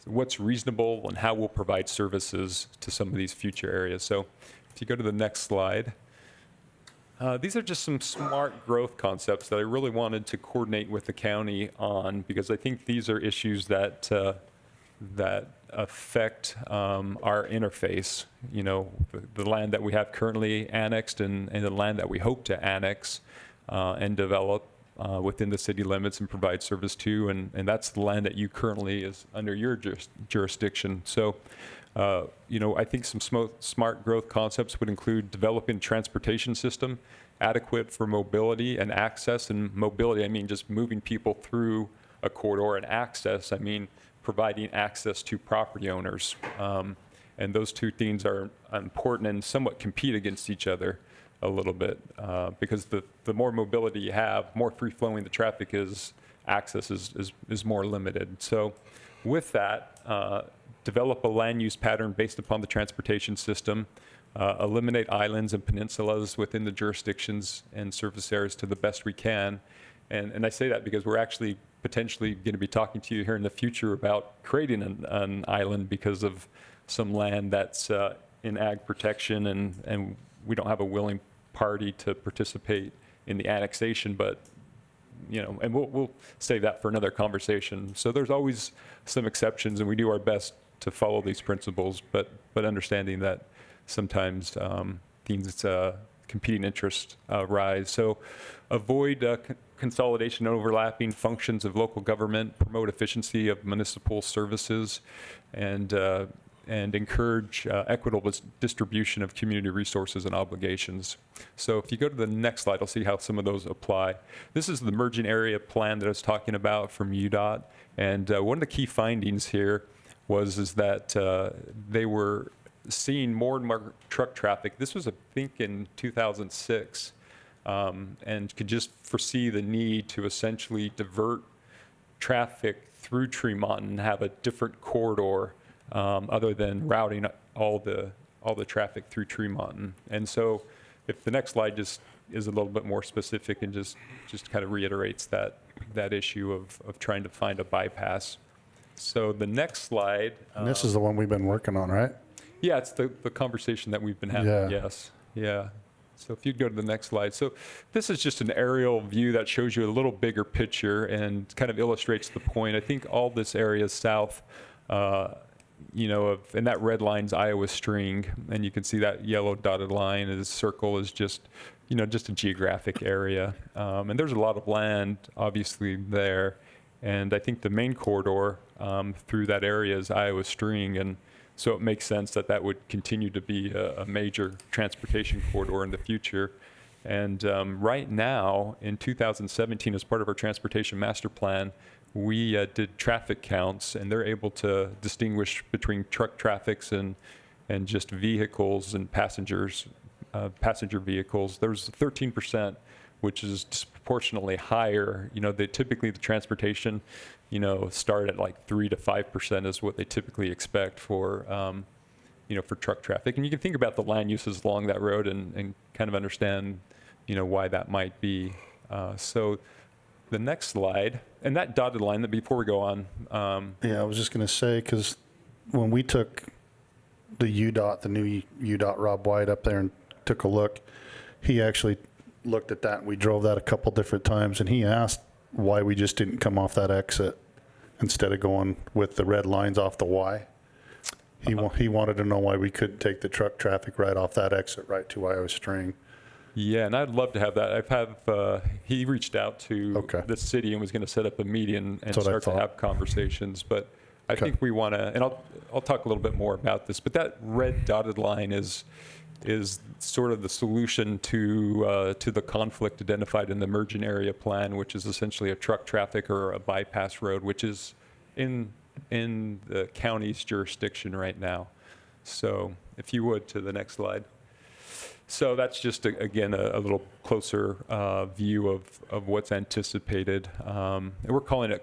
what's reasonable and how we'll provide services to some of these future areas. So if you go to the next slide, these are just some smart growth concepts that I really wanted to coordinate with the county on, because I think these are issues that that affect our interface, you know, the land that we have currently annexed and the land that we hope to annex and develop within the city limits and provide service to, and that's the land that you currently is under your jurisdiction. So, you know, I think some smart growth concepts would include developing a transportation system adequate for mobility and access. And mobility, I mean just moving people through a corridor, and access, I mean providing access to property owners. And those two things are important and somewhat compete against each other a little bit, because the more mobility you have, more free-flowing the traffic is, access is more limited. So with that, develop a land use pattern based upon the transportation system, eliminate islands and peninsulas within the jurisdictions and service areas to the best we can. And I say that because we're actually potentially going to be talking to you here in the future about creating an island because of some land that's in ag protection, and we don't have a willing party to participate in the annexation, but you know, and we'll save that for another conversation. So there's always some exceptions, and we do our best to follow these principles, but understanding that sometimes things, competing interests rise. So avoid consolidation and overlapping functions of local government, promote efficiency of municipal services, and encourage equitable distribution of community resources and obligations. So if you go to the next slide, I'll see how some of those apply. This is the emerging area plan that I was talking about from UDOT. And one of the key findings here is that they were seeing more and more truck traffic. This was, I think, in 2006, and could just foresee the need to essentially divert traffic through Tremont and have a different corridor other than routing all the traffic through Tremont. And so if the next slide just is a little bit more specific and just kind of reiterates that issue of trying to find a bypass. So the next slide. And this is the one we've been working on, right? Yeah, it's the conversation that we've been having, Yeah. yes. Yeah. So if you go to the next slide. So this is just an aerial view that shows you a little bigger picture and kind of illustrates the point. I think all this area is south, you know, and that red line's Iowa string, and you can see that yellow dotted line is circle is just, you know, just a geographic area. And there's a lot of land, obviously, there. And I think the main corridor through that area is Iowa string, and so it makes sense that that would continue to be a major transportation corridor in the future. And right now, in 2017, as part of our transportation master plan, we did traffic counts, and they're able to distinguish between truck traffics and just vehicles and passengers, passenger vehicles. There's 13%, which is disproportionately higher. You know, typically the transportation, you know, start at like 3 to 5% is what they typically expect for, you know, for truck traffic. And you can think about the land uses along that road and kind of understand, you know, why that might be. So the next slide, and that dotted line, that before we go on. Yeah, I was just going to say, because when we took the UDOT, the new UDOT Rob White up there and took a look, he actually looked at that, and we drove that a couple different times, and he asked why we just didn't come off that exit instead of going with the red lines off the Y. He wanted to know why we couldn't take the truck traffic right off that exit right to Iowa string. Yeah, and I'd love to have that. He reached out to the city and was going to set up a meeting and start to have conversations. But I think we want to, and I'll talk a little bit more about this. But that red dotted line is sort of the solution to the conflict identified in the emerging area plan, which is essentially a truck traffic or a bypass road, which is in the county's jurisdiction right now. So if you would, to the next slide. So that's just, again, a little closer view of what's anticipated. And we're calling it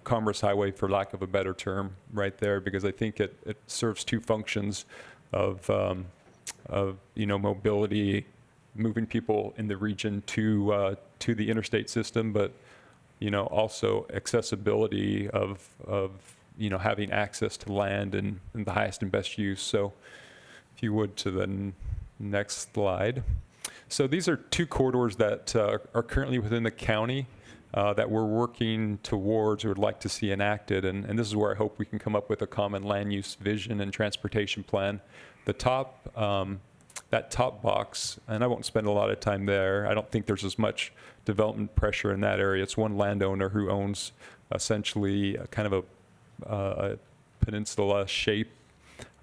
Commerce Highway, for lack of a better term, right there, because I think it serves two functions of you know, mobility, moving people in the region to the interstate system, but you know, also accessibility of you know, having access to land and the highest and best use. So if you would, to the next slide. So these are two corridors that are currently within the county. that we're working towards or would like to see enacted. And this is where I hope we can come up with a common land use vision and transportation plan. The top, that top box, and I won't spend a lot of time there. I don't think there's as much development pressure in that area. It's one landowner who owns essentially kind of a peninsula shape.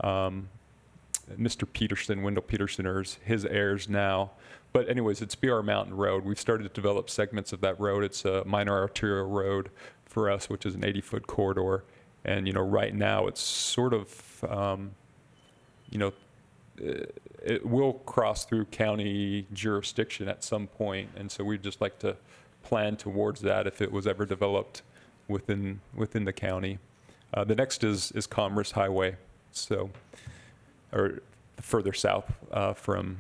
Mr. Peterson, Wendell Peterson, are his heirs now. But anyways, it's BR Mountain Road. We've started to develop segments of that road. It's a minor arterial road for us, which is an 80-foot corridor. And, you know, right now it's sort of, you know, it will cross through county jurisdiction at some point. And so we'd just like to plan towards that if it was ever developed within the county. The next is Commerce Highway. So, or further south from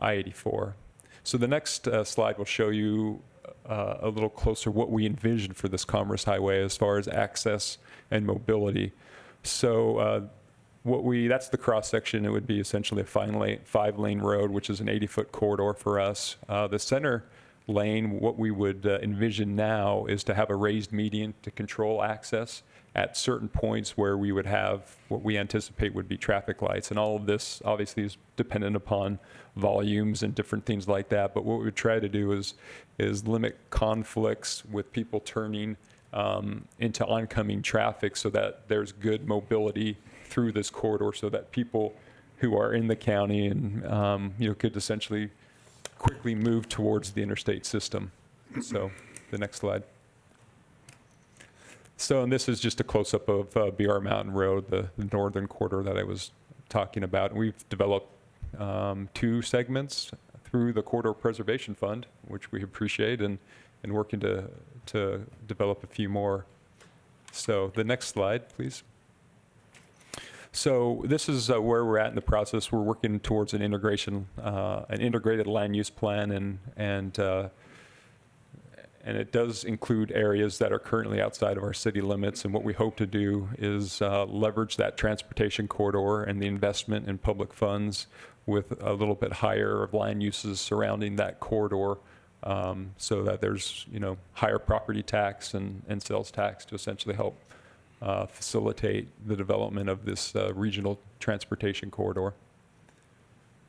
I-84. So the next slide will show you a little closer what we envision for this Commerce Highway as far as access and mobility. So that's the cross section. It would be essentially a 5-lane road, which is an 80-foot corridor for us. The center lane, what we would envision now is to have a raised median to control access at certain points where we would have what we anticipate would be traffic lights. And all of this obviously is dependent upon volumes and different things like that. But what we would try to do is limit conflicts with people turning into oncoming traffic so that there's good mobility through this corridor so that people who are in the county and you know, could essentially quickly move towards the interstate system. So the next slide. So, and this is just a close-up of BR Mountain Road, the northern corridor that I was talking about. We've developed 2 segments through the Corridor Preservation Fund, which we appreciate, and working to develop a few more. So the next slide, please. So this is where we're at in the process. We're working towards an integrated land use plan, and it does include areas that are currently outside of our city limits. And what we hope to do is leverage that transportation corridor and the investment in public funds with a little bit higher land uses surrounding that corridor, so that there's, you know, higher property tax and sales tax to essentially help facilitate the development of this regional transportation corridor.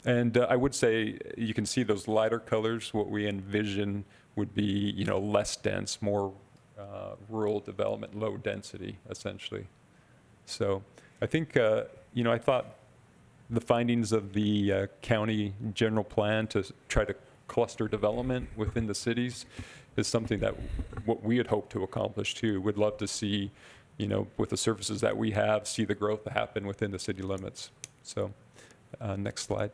And I would say you can see those lighter colors. What we envision would be, you know, less dense, more rural development, low density, essentially. So I think, you know, I thought the findings of the county general plan to try to cluster development within the cities is something that what we had hoped to accomplish too. Would love to see, you know, with the services that we have, see the growth happen within the city limits. So next slide,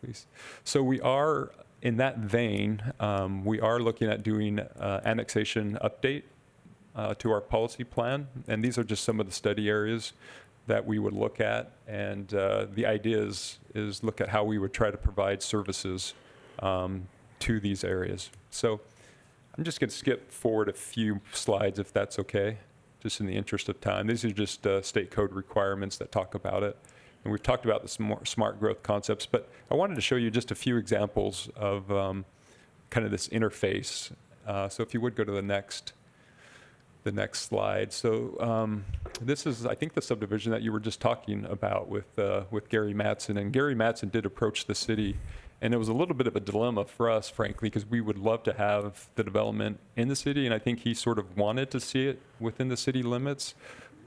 please. So we are, in that vein, we are looking at doing annexation update to our policy plan. And these are just some of the study areas that we would look at. And the idea is look at how we would try to provide services to these areas. So I'm just going to skip forward a few slides if that's okay, just in the interest of time. These are just state code requirements that talk about it. And we've talked about the smart growth concepts, but I wanted to show you just a few examples of kind of this interface. So if you would go to the next slide. So this is, I think, the subdivision that you were just talking about with Gary Mattson. And Gary Mattson did approach the city, and it was a little bit of a dilemma for us, frankly, because we would love to have the development in the city, and I think he sort of wanted to see it within the city limits,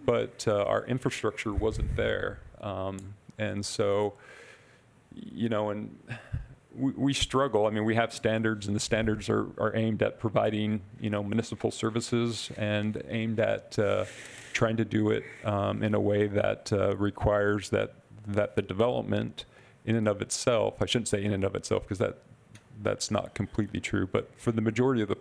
but our infrastructure wasn't there. And so, you know, and we struggle. I mean, we have standards, and the standards are aimed at providing, you know, municipal services and aimed at trying to do it in a way that requires that the development in and of itself, I shouldn't say in and of itself because that's not completely true, but for the majority of the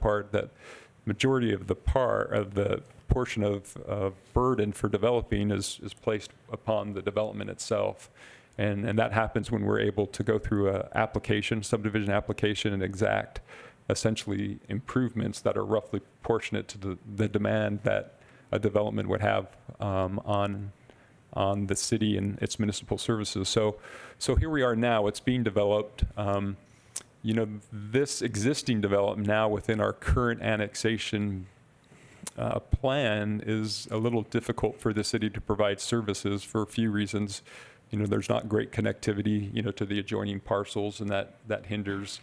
portion of burden for developing is placed upon the development itself. And that happens when we're able to go through a subdivision application, and exact essentially improvements that are roughly proportionate to the demand that a development would have on the city and its municipal services. So here we are now, it's being developed. this existing development now within our current annexation plan is a little difficult for the city to provide services for a few reasons. There's not great connectivity, to the adjoining parcels, and that hinders,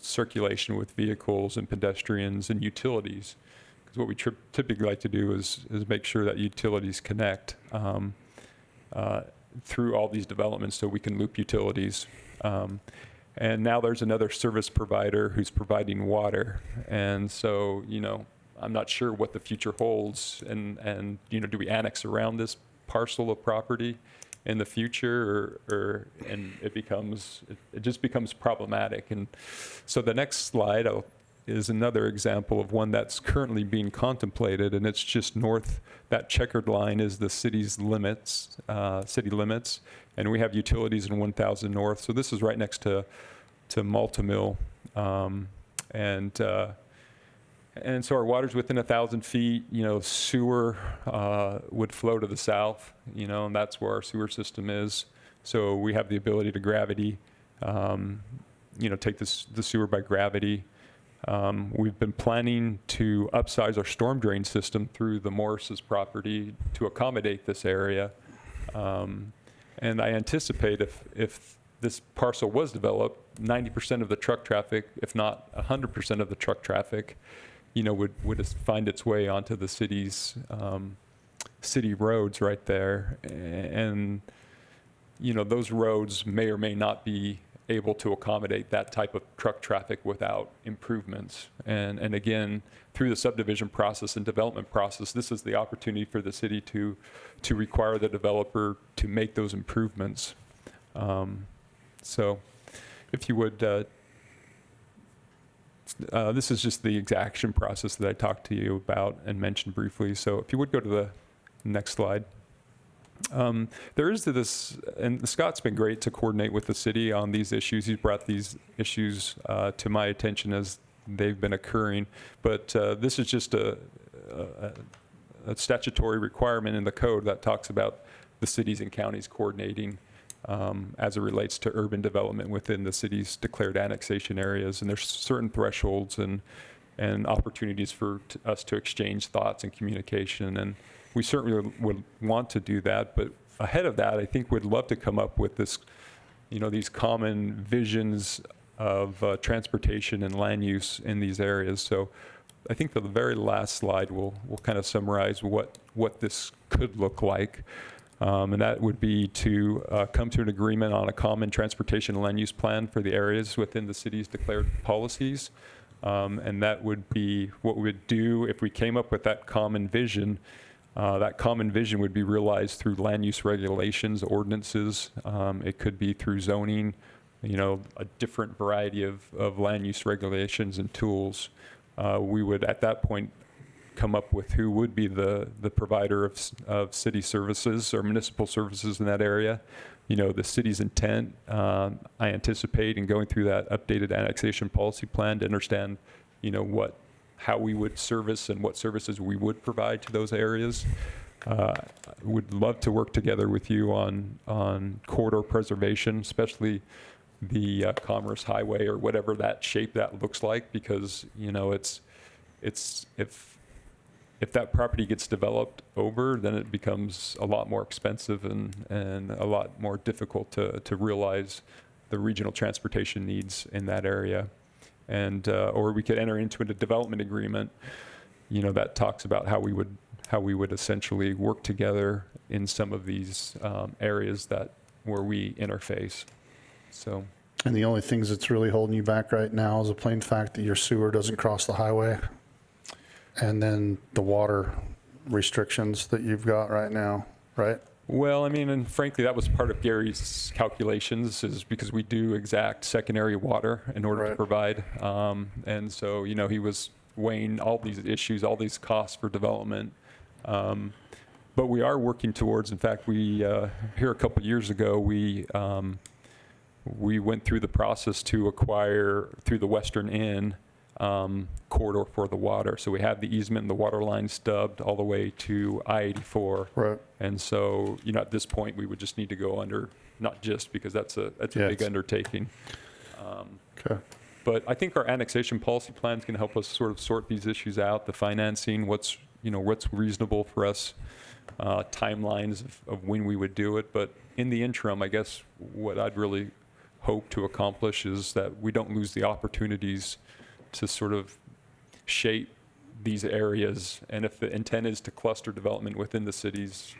circulation with vehicles and pedestrians and utilities. Because what we typically like to do is make sure that utilities connect through all these developments so we can loop utilities. And now there's another service provider who's providing water. And so, I'm not sure what the future holds. And do we annex around this parcel of property in the future, and it just becomes problematic. And so the next slide is another example of one that's currently being contemplated, and it's just north. That checkered line is the city's limits, city limits, and we have utilities in 1000 North. So this is right next to Multimill, and so our water's within 1,000 feet. Sewer would flow to the south, and that's where our sewer system is. So we have the ability to gravity, take the sewer by gravity. We've been planning to upsize our storm drain system through the Morris's property to accommodate this area. And I anticipate if this parcel was developed, 90% of the truck traffic, if not 100% of the truck traffic, would find its way onto the city's city roads right there. And, those roads may or may not be able to accommodate that type of truck traffic without improvements. And again, through the subdivision process and development process, this is the opportunity for the city to require the developer to make those improvements. So if you would, this is just the exaction process that I talked to you about and mentioned briefly. So if you would go to the next slide. There is this, and Scott's been great to coordinate with the city on these issues. He's brought these issues to my attention as they've been occurring. But this is just a statutory requirement in the code that talks about the cities and counties coordinating as it relates to urban development within the city's declared annexation areas. And there's certain thresholds and opportunities for us to exchange thoughts and communication. And we certainly would want to do that. But ahead of that, I think we'd love to come up with this, these common visions of transportation and land use in these areas. So I think the very last slide will kind of summarize what this could look like. And that would be to come to an agreement on a common transportation and land use plan for the areas within the city's declared policies. And that would be what we would do if we came up with that common vision. That common vision would be realized through land use regulations, ordinances. It could be through zoning, a different variety of land use regulations and tools. We would, at that point, come up with who would be the provider of city services or municipal services in that area. The city's intent, I anticipate in going through that updated annexation policy plan to understand, how we would service and what services we would provide to those areas. Would love to work together with you on corridor preservation, especially the Commerce Highway or whatever that shape that looks like, because it's if that property gets developed over, then it becomes a lot more expensive and a lot more difficult to realize the regional transportation needs in that area. And or we could enter into a development agreement, that talks about how we would essentially work together in some of these areas where we interface. So. And the only things that's really holding you back right now is the plain fact that your sewer doesn't cross the highway, and then the water restrictions that you've got right now, right? Well, and frankly, that was part of Gary's calculations, is because we do exact secondary water in order to provide. And so, he was weighing all these issues, all these costs for development. But we are working towards, in fact, we, here a couple of years ago, we went through the process to acquire, through the Western Inn, corridor for the water. So we have the easement and the water line stubbed all the way to I-84. Right. And so, at this point, we would just need to go under, not just because that's a big undertaking. Okay. But I think our annexation policy plan is going to help us sort of sort these issues out, the financing, what's reasonable for us, timelines of when we would do it. But in the interim, I guess what I'd really hope to accomplish is that we don't lose the opportunities to sort of shape these areas. And if the intent is to cluster development within the cities,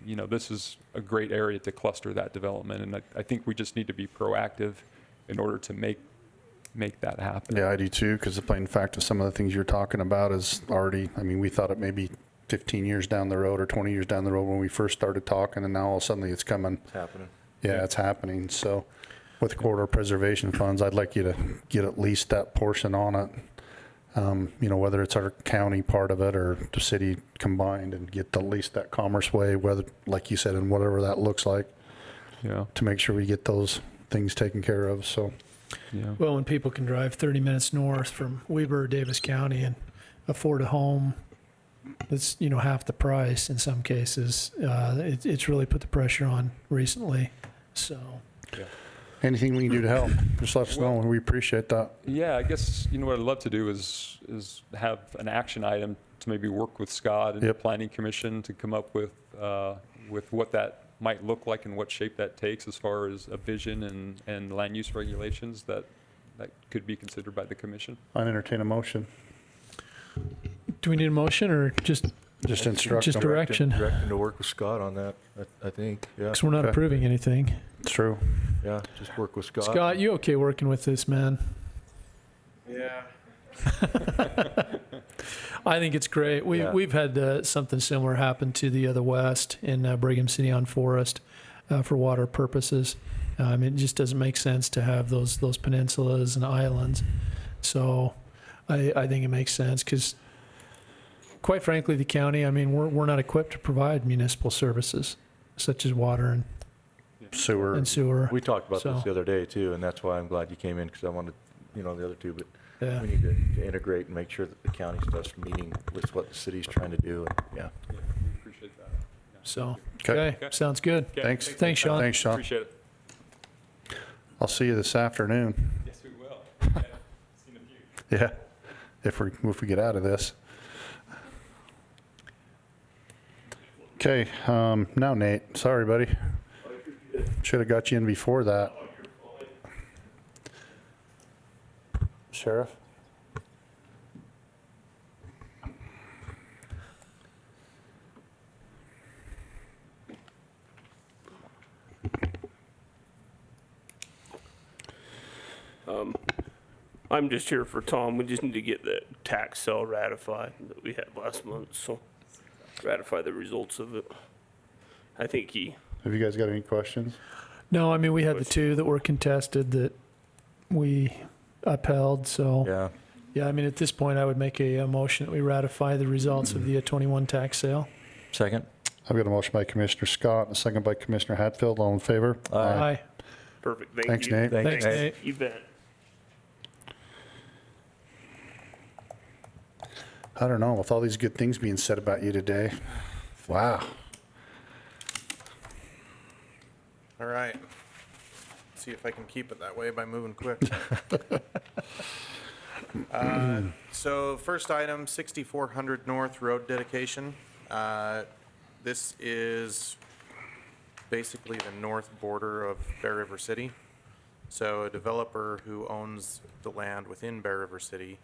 this is a great area to cluster that development. And I think we just need to be proactive in order to make that happen. Yeah, I do too, because the plain fact of some of the things you're talking about is already, we thought it may be 15 years down the road or 20 years down the road when we first started talking, and now all of a sudden it's coming. It's happening. Yeah, it's happening. So with corridor preservation funds, I'd like you to get at least that portion on it. Whether it's our county part of it or the city combined, and get at least that Commerce Way, whether, like you said, and whatever that looks like, to make sure we get those things taken care of. So. Yeah. Well, when people can drive 30 minutes north from Weber or Davis County and afford a home that's, half the price in some cases, it's really put the pressure on recently. So. Yeah. Anything we can do to help, just let us know, and we appreciate that. Yeah, I guess, what I'd love to do is have an action item to maybe work with Scott and the Planning Commission to come up with what that might look like and what shape that takes as far as a vision and land use regulations that could be considered by the commission. I'd entertain a motion. Do we need a motion or just instruct just them. direction? Directing to work with Scott on that, I think, yeah. Because we're not Okay. approving anything. It's true. Yeah, just work with Scott. Scott, you okay working with this, man? Yeah. I think it's great. We've had something similar happen to the other west in Brigham City on Forest for water purposes. It just doesn't make sense to have those peninsulas and islands. So I think it makes sense because, quite frankly, the county, we're not equipped to provide municipal services such as water and sewer. We talked about So- this the other day too, and that's why I'm glad you came in, because I wanted, the other two, but Yeah. we need to integrate and make sure that the county stuff's meeting with what the city's trying to do, and, yeah. Yeah, we appreciate that. So, Okay. okay, sounds good. Thanks. Thanks, Sean. Thanks, Sean. Appreciate it. I'll see you this afternoon. Yes, we will. Seen a few. Yeah, if we get out of this. Okay, now Nate, sorry, buddy. Should have got you in before that. Sheriff? I'm just here for Tom. We just need to get the tax sale ratified that we had last month, so ratify the results of it. I think Have you guys got any questions? No, we had the two that were contested that we upheld, so. Yeah, Yeah, at this point, I would make a motion that we ratify the results of the 21 tax sale. second? I've got a motion by Commissioner Scott, and a second by Commissioner Hatfield. All in favor? Aye. perfect. Thank Thanks, you. Nate. Thanks, Nate. You bet. I don't know, with all these good things being said about you today. Wow. All right. See if I can keep it that way by moving quick. So first item, 6400 North Road dedication. This is basically the north border of Bear River City. So a developer who owns the land within Bear River City,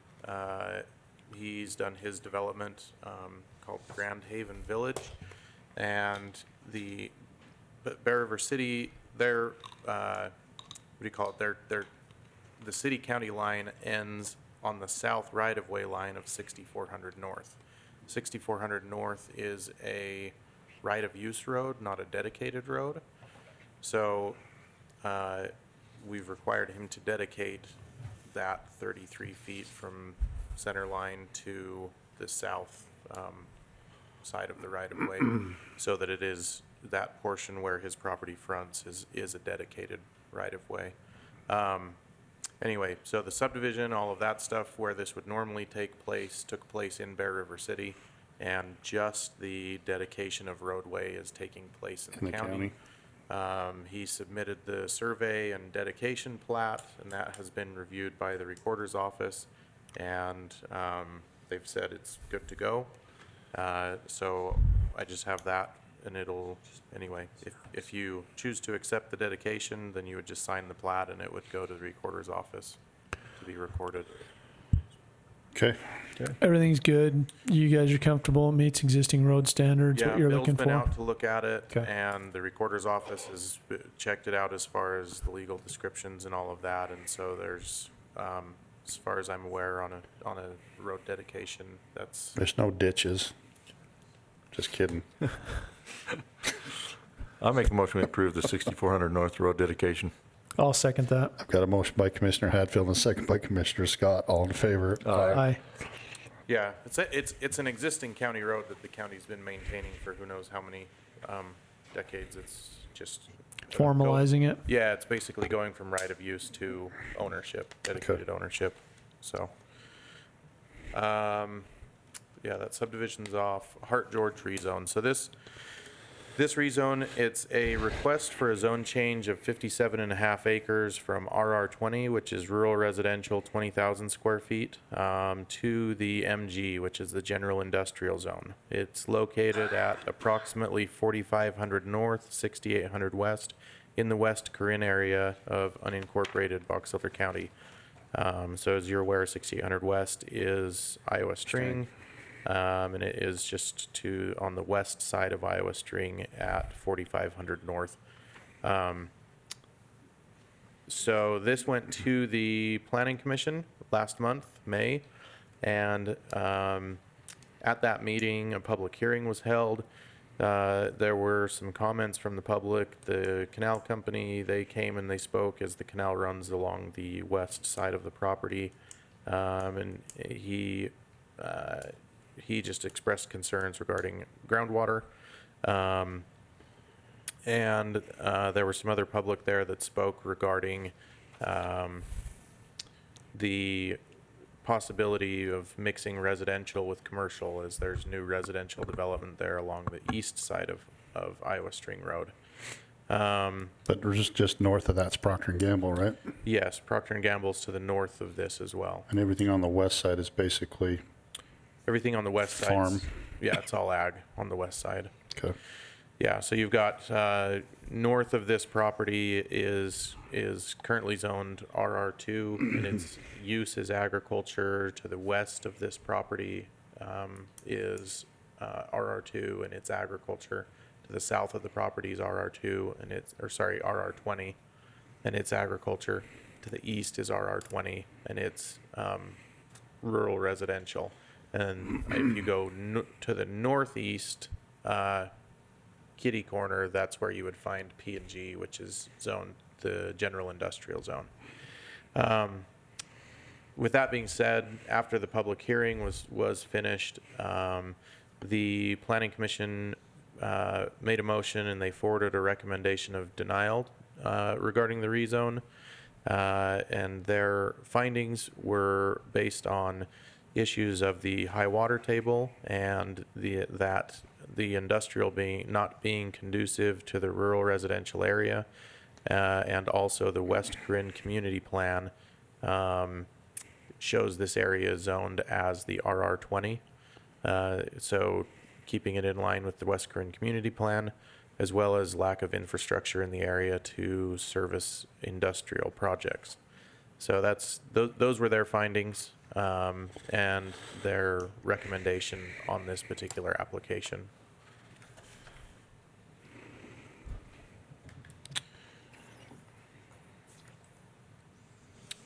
he's done his development called Grand Haven Village, and the Bear River City, their the city-county line ends on the south right-of-way line of 6400 North. 6400 North is a right-of-use road, not a dedicated road. So we've required him to dedicate that 33 feet from center line to the south side of the right-of-way, so that it is that portion where his property fronts is a dedicated right-of-way. Anyway, so the subdivision, all of that stuff where this would normally take place, took place in Bear River City, and just the dedication of roadway is taking place in the county. He submitted the survey and dedication plat, and that has been reviewed by the recorder's office, and they've said it's good to go. So I just have that, and it'll, anyway, if you choose to accept the dedication, then you would just sign the plat, and it would go to the recorder's office to be recorded. Okay. Everything's good. You guys are comfortable. It meets existing road standards, Yeah, what you're Bill's looking been for? out to look at it, Okay. and the recorder's office has checked it out as far as the legal descriptions and all of that, and so there's, as far as I'm aware, on a road dedication, that's, There's no ditches. Just kidding. I'll make a motion to approve the 6400 North Road dedication. I'll second that. I've got a motion by Commissioner Hadfield and a second by Commissioner Scott. All in favor? Aye. yeah, it's an existing county road that the county's been maintaining for who knows how many decades. It's just Formalizing it. Yeah, it's basically going from right of use to ownership, dedicated ownership, so. Yeah, that subdivision's off, Hart George rezone. So this rezone, it's a request for a zone change of 57.5 acres from RR20, which is rural residential, 20,000 square feet, to the MG, which is the general industrial zone. It's located at approximately 4,500 north, 6,800 west, in the West Corinne area of unincorporated Box Elder County. So as you're aware, 6,800 west is Iowa String. And it is just on the west side of Iowa String at 4,500 north. So this went to the Planning Commission last month, May, and at that meeting, a public hearing was held. There were some comments from the public. The canal company, they came and they spoke as the canal runs along the west side of the property. And he just expressed concerns regarding groundwater. And there were some other public there that spoke regarding the possibility of mixing residential with commercial, as there's new residential development there along the east side of Iowa String Road. But we're just north of that's Procter & Gamble, right? Yes, Procter & Gamble's to the north of this as well. And everything on the west side is basically Everything on the west side. Farm. Yeah, it's all ag on the west side. okay. Yeah, so you've got, north of this property is currently zoned RR2, and its use is agriculture. To the west of this property, is, RR2 and it's agriculture. To the south of the property is RR2 and RR20 and it's agriculture. To the east is RR20 and it's, rural residential. And if you go to the northeast, kitty corner, that's where you would find P&G, which is zoned the general industrial zone. With that being said, after the public hearing was finished, the Planning Commission made a motion and they forwarded a recommendation of denial regarding the rezone. And their findings were based on issues of the high water table and that the industrial not being conducive to the rural residential area, and also the West Corinne Community Plan shows this area zoned as the RR20. So keeping it in line with the West Corinne Community Plan, as well as lack of infrastructure in the area to service industrial projects. So those were their findings and their recommendation on this particular application.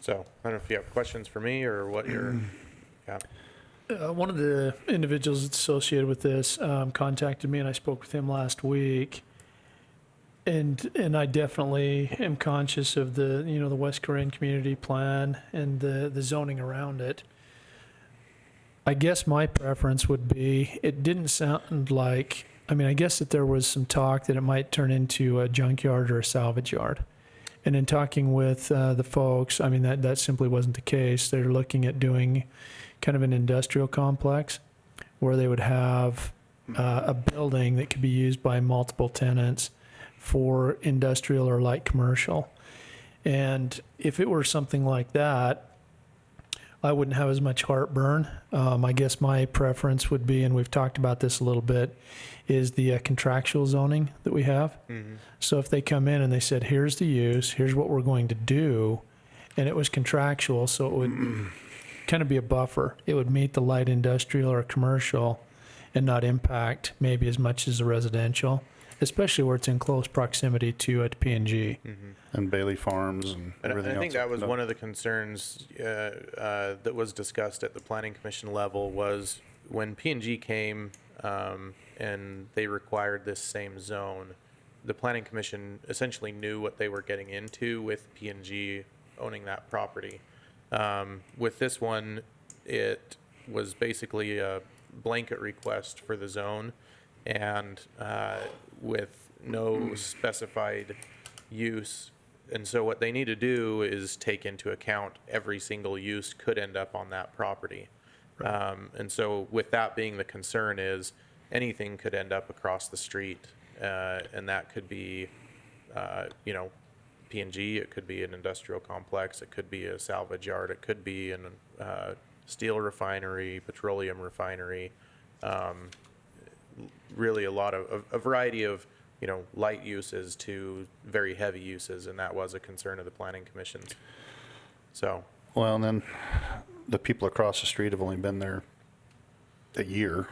So I don't know if you have questions for me or what you're, yeah. One of the individuals that's associated with this contacted me, and I spoke with him last week. And I definitely am conscious of the West Corinne Community Plan and the zoning around it. I guess my preference would be, it didn't sound like, I guess that there was some talk that it might turn into a junkyard or a salvage yard. And in talking with the folks, that simply wasn't the case. They're looking at doing kind of an industrial complex where they would have a building that could be used by multiple tenants for industrial or light commercial. And if it were something like that, I wouldn't have as much heartburn. I guess my preference would be, and we've talked about this a little bit, is the contractual zoning that we have. So if they come in and they said, here's the use, here's what we're going to do, and it was contractual, so it would kind of be a buffer. It would meet the light industrial or commercial and not impact maybe as much as the residential, especially where it's in close proximity to P&G. And Bailey Farms and And everything else. I think that was one of the concerns that was discussed at the planning commission level was when P&G came and they required this same zone, the planning commission essentially knew what they were getting into with P&G owning that property. With this one, it was basically a blanket request for the zone and with no specified use. And so what they need to do is take into account every single use could end up on that property. And so with that being the concern is anything could end up across the street. And that could be, P&G, it could be an industrial complex, it could be a salvage yard, it could be an steel refinery, petroleum refinery, really a variety of light uses to very heavy uses, and that was a concern of the planning commissions. So. Well, and then the people across the street have only been there a year.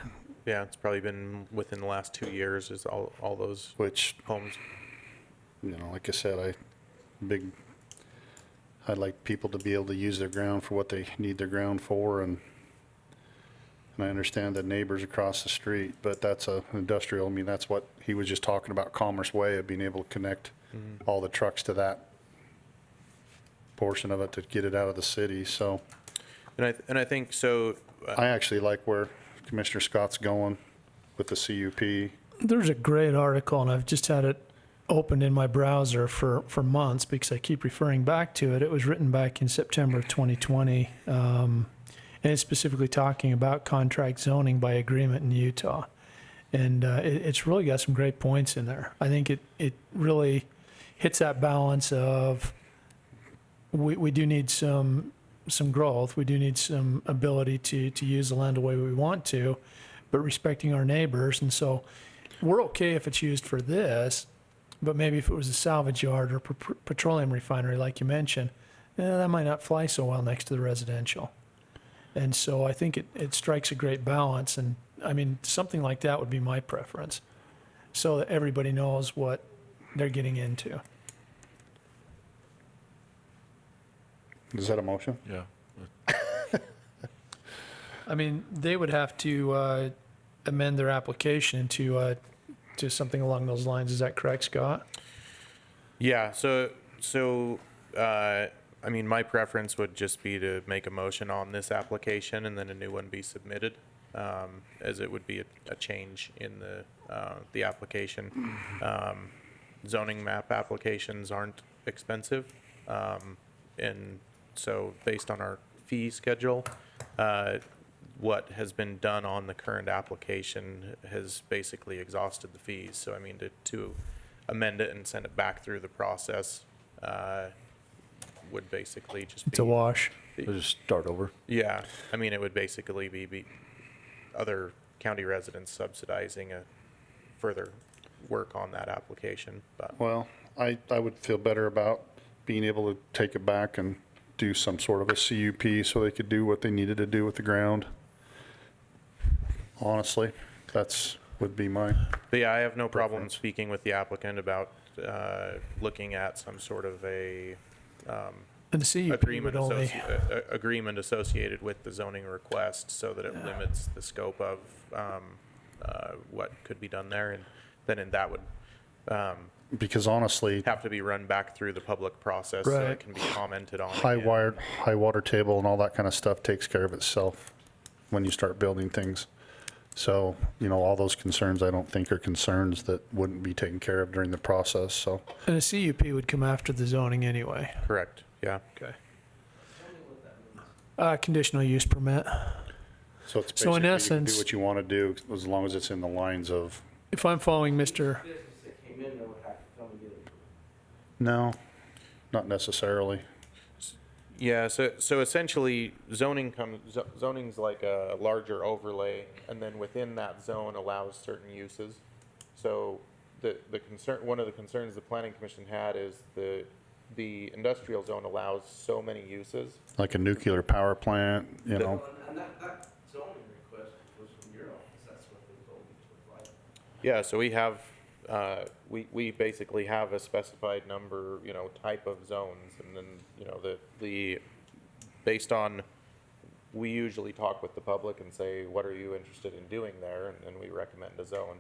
Yeah, it's probably been within the last 2 years is all those Which, homes. like I said, I'd like people to be able to use their ground for what they need their ground for, and I understand the neighbors across the street, but that's a industrial, that's what he was just talking about, Commerce Way, of being able to connect all the trucks to that portion of it to get it out of the city, so. And I think so. I actually like where Commissioner Scott's going with the CUP. There's a great article, and I've just had it opened in my browser for months because I keep referring back to it. It was written back in September of 2020, and it's specifically talking about contract zoning by agreement in Utah. And it's really got some great points in there. I think it really hits that balance of we do need some growth. We do need some ability to use the land the way we want to, but respecting our neighbors. And so we're okay if it's used for this, but maybe if it was a salvage yard or petroleum refinery, like you mentioned, that might not fly so well next to the residential. And so I think it strikes a great balance. And something like that would be my preference, so that everybody knows what they're getting into. Is that a motion? Yeah. They would have to amend their application to something along those lines. Is that correct, Scott? Yeah, so my preference would just be to make a motion on this application and then a new one be submitted, as it would be a change in the application. Zoning map applications aren't expensive, and so based on our fee schedule, what has been done on the current application has basically exhausted the fees. So to amend it and send it back through the process would basically just be. It's a wash. We'll just start over. Yeah, it would basically be other county residents subsidizing a further work on that application, but. Well, I would feel better about being able to take it back and do some sort of a CUP so they could do what they needed to do with the ground. Honestly, would be my. But yeah, I have no problem speaking with the applicant about looking at some sort of a And the CUP would only. agreement associated with the zoning request so that it limits the scope of what could be done there, and then that would Because honestly, have to be run back through the public process so Right. it can be commented on. high again. water table and all that kind of stuff takes care of itself when you start building things. So, all those concerns I don't think are concerns that wouldn't be taken care of during the process, so. And a CUP would come after the zoning anyway. Correct, yeah. Okay. Conditional use permit. So it's So in basically, you can essence- do what you want to do as long as it's in the lines of, If I'm following Mr. Business that came in there would have to come No, not necessarily. Yeah, so essentially zoning's like a larger overlay, and then within that zone allows certain uses. So one of the concerns the planning commission had is the industrial zone allows so many uses. Like a nuclear power plant, you know. And that zoning request was from your office, that's what the zoning was like. Yeah, so we have, we basically have a specified number, type of zones, and then, based on, we usually talk with the public and say, what are you interested in doing there, and then we recommend a zone.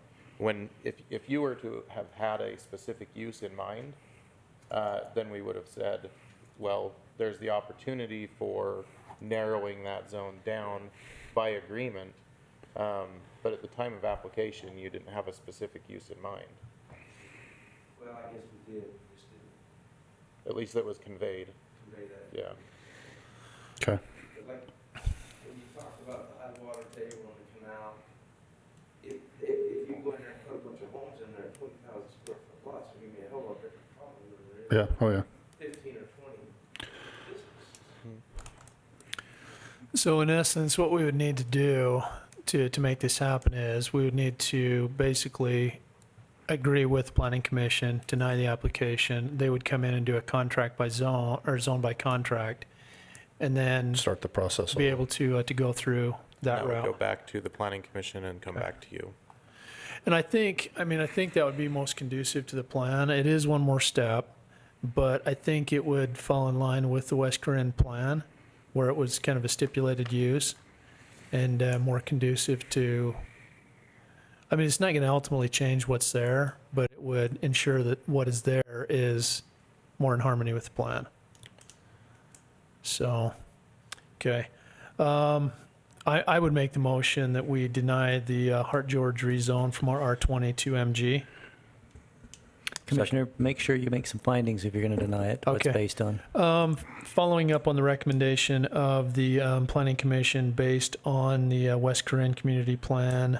If you were to have had a specific use in mind, then we would have said, well, there's the opportunity for narrowing that zone down by agreement, but at the time of application, you didn't have a specific use in mind. Well, I guess we did, we just didn't At least that was conveyed, convey that. yeah. Okay. But like, when you talked about the high water table and the canal, if you go in there and put a bunch of homes in there, 20,000 square foot lots, it'll give me a hell of a different problem than there is. Yeah, oh yeah. 15 or 20 businesses. So in essence, what we would need to do to make this happen is we would need to basically agree with the planning commission, deny the application. They would come in and do a contract by zone or zone by contract, and then Start the process. be over. able to go through that would route. go back to the planning commission and come back to you. And I think that would be most conducive to the plan. It is one more step, but I think it would fall in line with the West Corinne plan, where it was kind of a stipulated use and more conducive to, it's not going to ultimately change what's there, but it would ensure that what is there is more in harmony with the plan. So, okay. I would make the motion that we deny the Hart George rezone from our R20 to MG. Commissioner, make sure you make some findings if you're going to deny it, what it's Okay. based on. Following up on the recommendation of the Planning Commission based on the West Corinne Community Plan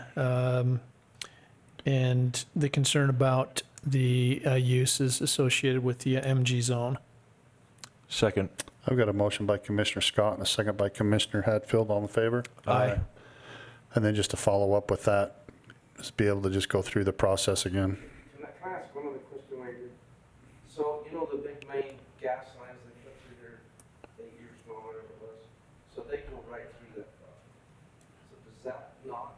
and the concern about the uses associated with the MG zone. Second. I've got a motion by Commissioner Scott and a second by Commissioner Hatfield. All in favor? Aye. And then just to follow up with that, is be able to just go through the process again. Can I ask one other question, Major? So, the big main gas lines they put through there 8 years ago, whatever it was, so they go right through that property. So does that not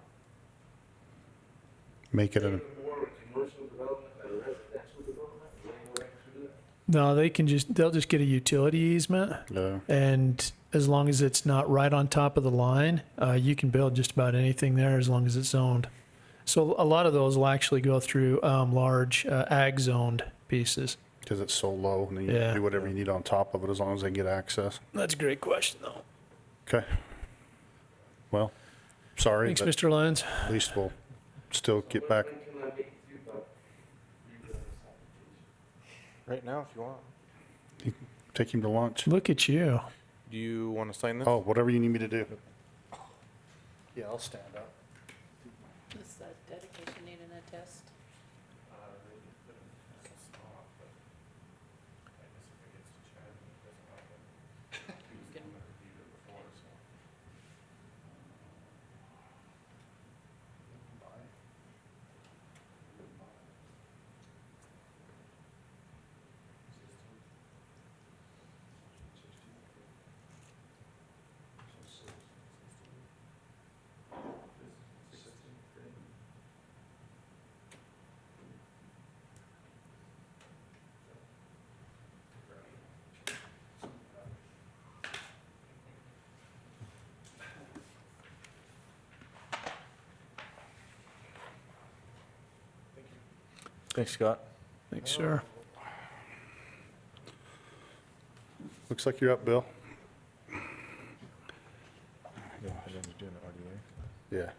Make it make an, it more of a commercial development than a residential development? Do they go right through that? No, they'll just get a utility easement, and as long as it's not right on top of the line, you can build just about anything there as long as it's zoned. So a lot of those will actually go through large ag zoned pieces. because it's so low, and then you Yeah. can do whatever you need on top of it as long as they get access. That's a great question, though. Okay. Well, sorry, Thanks, but Mr. Lyons. at least we'll still get back. When can I meet with you about redoing this application? Right now, if you want. Take him to lunch. Look at you. Do you want to sign this? Oh, whatever you need me to do. Yeah, I'll stand up. Does the dedication need an attest? Thanks, Scott. Thanks, sir. Looks like you're up, Bill. Yeah.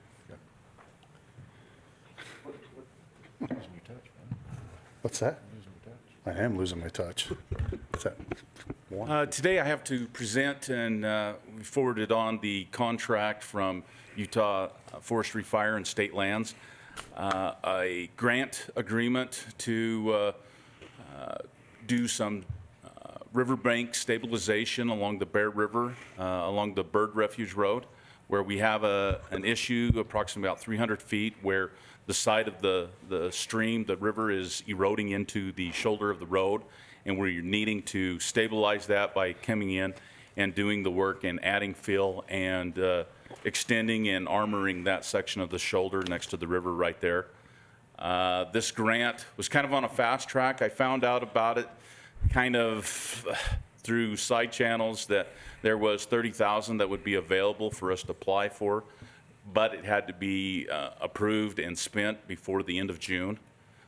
What's that? I am losing my touch. What's that? One? Today I have to present, and we forwarded on the contract from Utah Forestry, Fire, and State Lands, a grant agreement to do some riverbank stabilization along the Bear River, along the Bird Refuge Road, where we have an issue approximately about 300 feet where the side of the stream, the river, is eroding into the shoulder of the road, and we're needing to stabilize that by coming in and doing the work and adding fill and extending and armoring that section of the shoulder next to the river right there. This grant was kind of on a fast track. I found out about it kind of through side channels that there was $30,000 that would be available for us to apply for, but it had to be approved and spent before the end of June.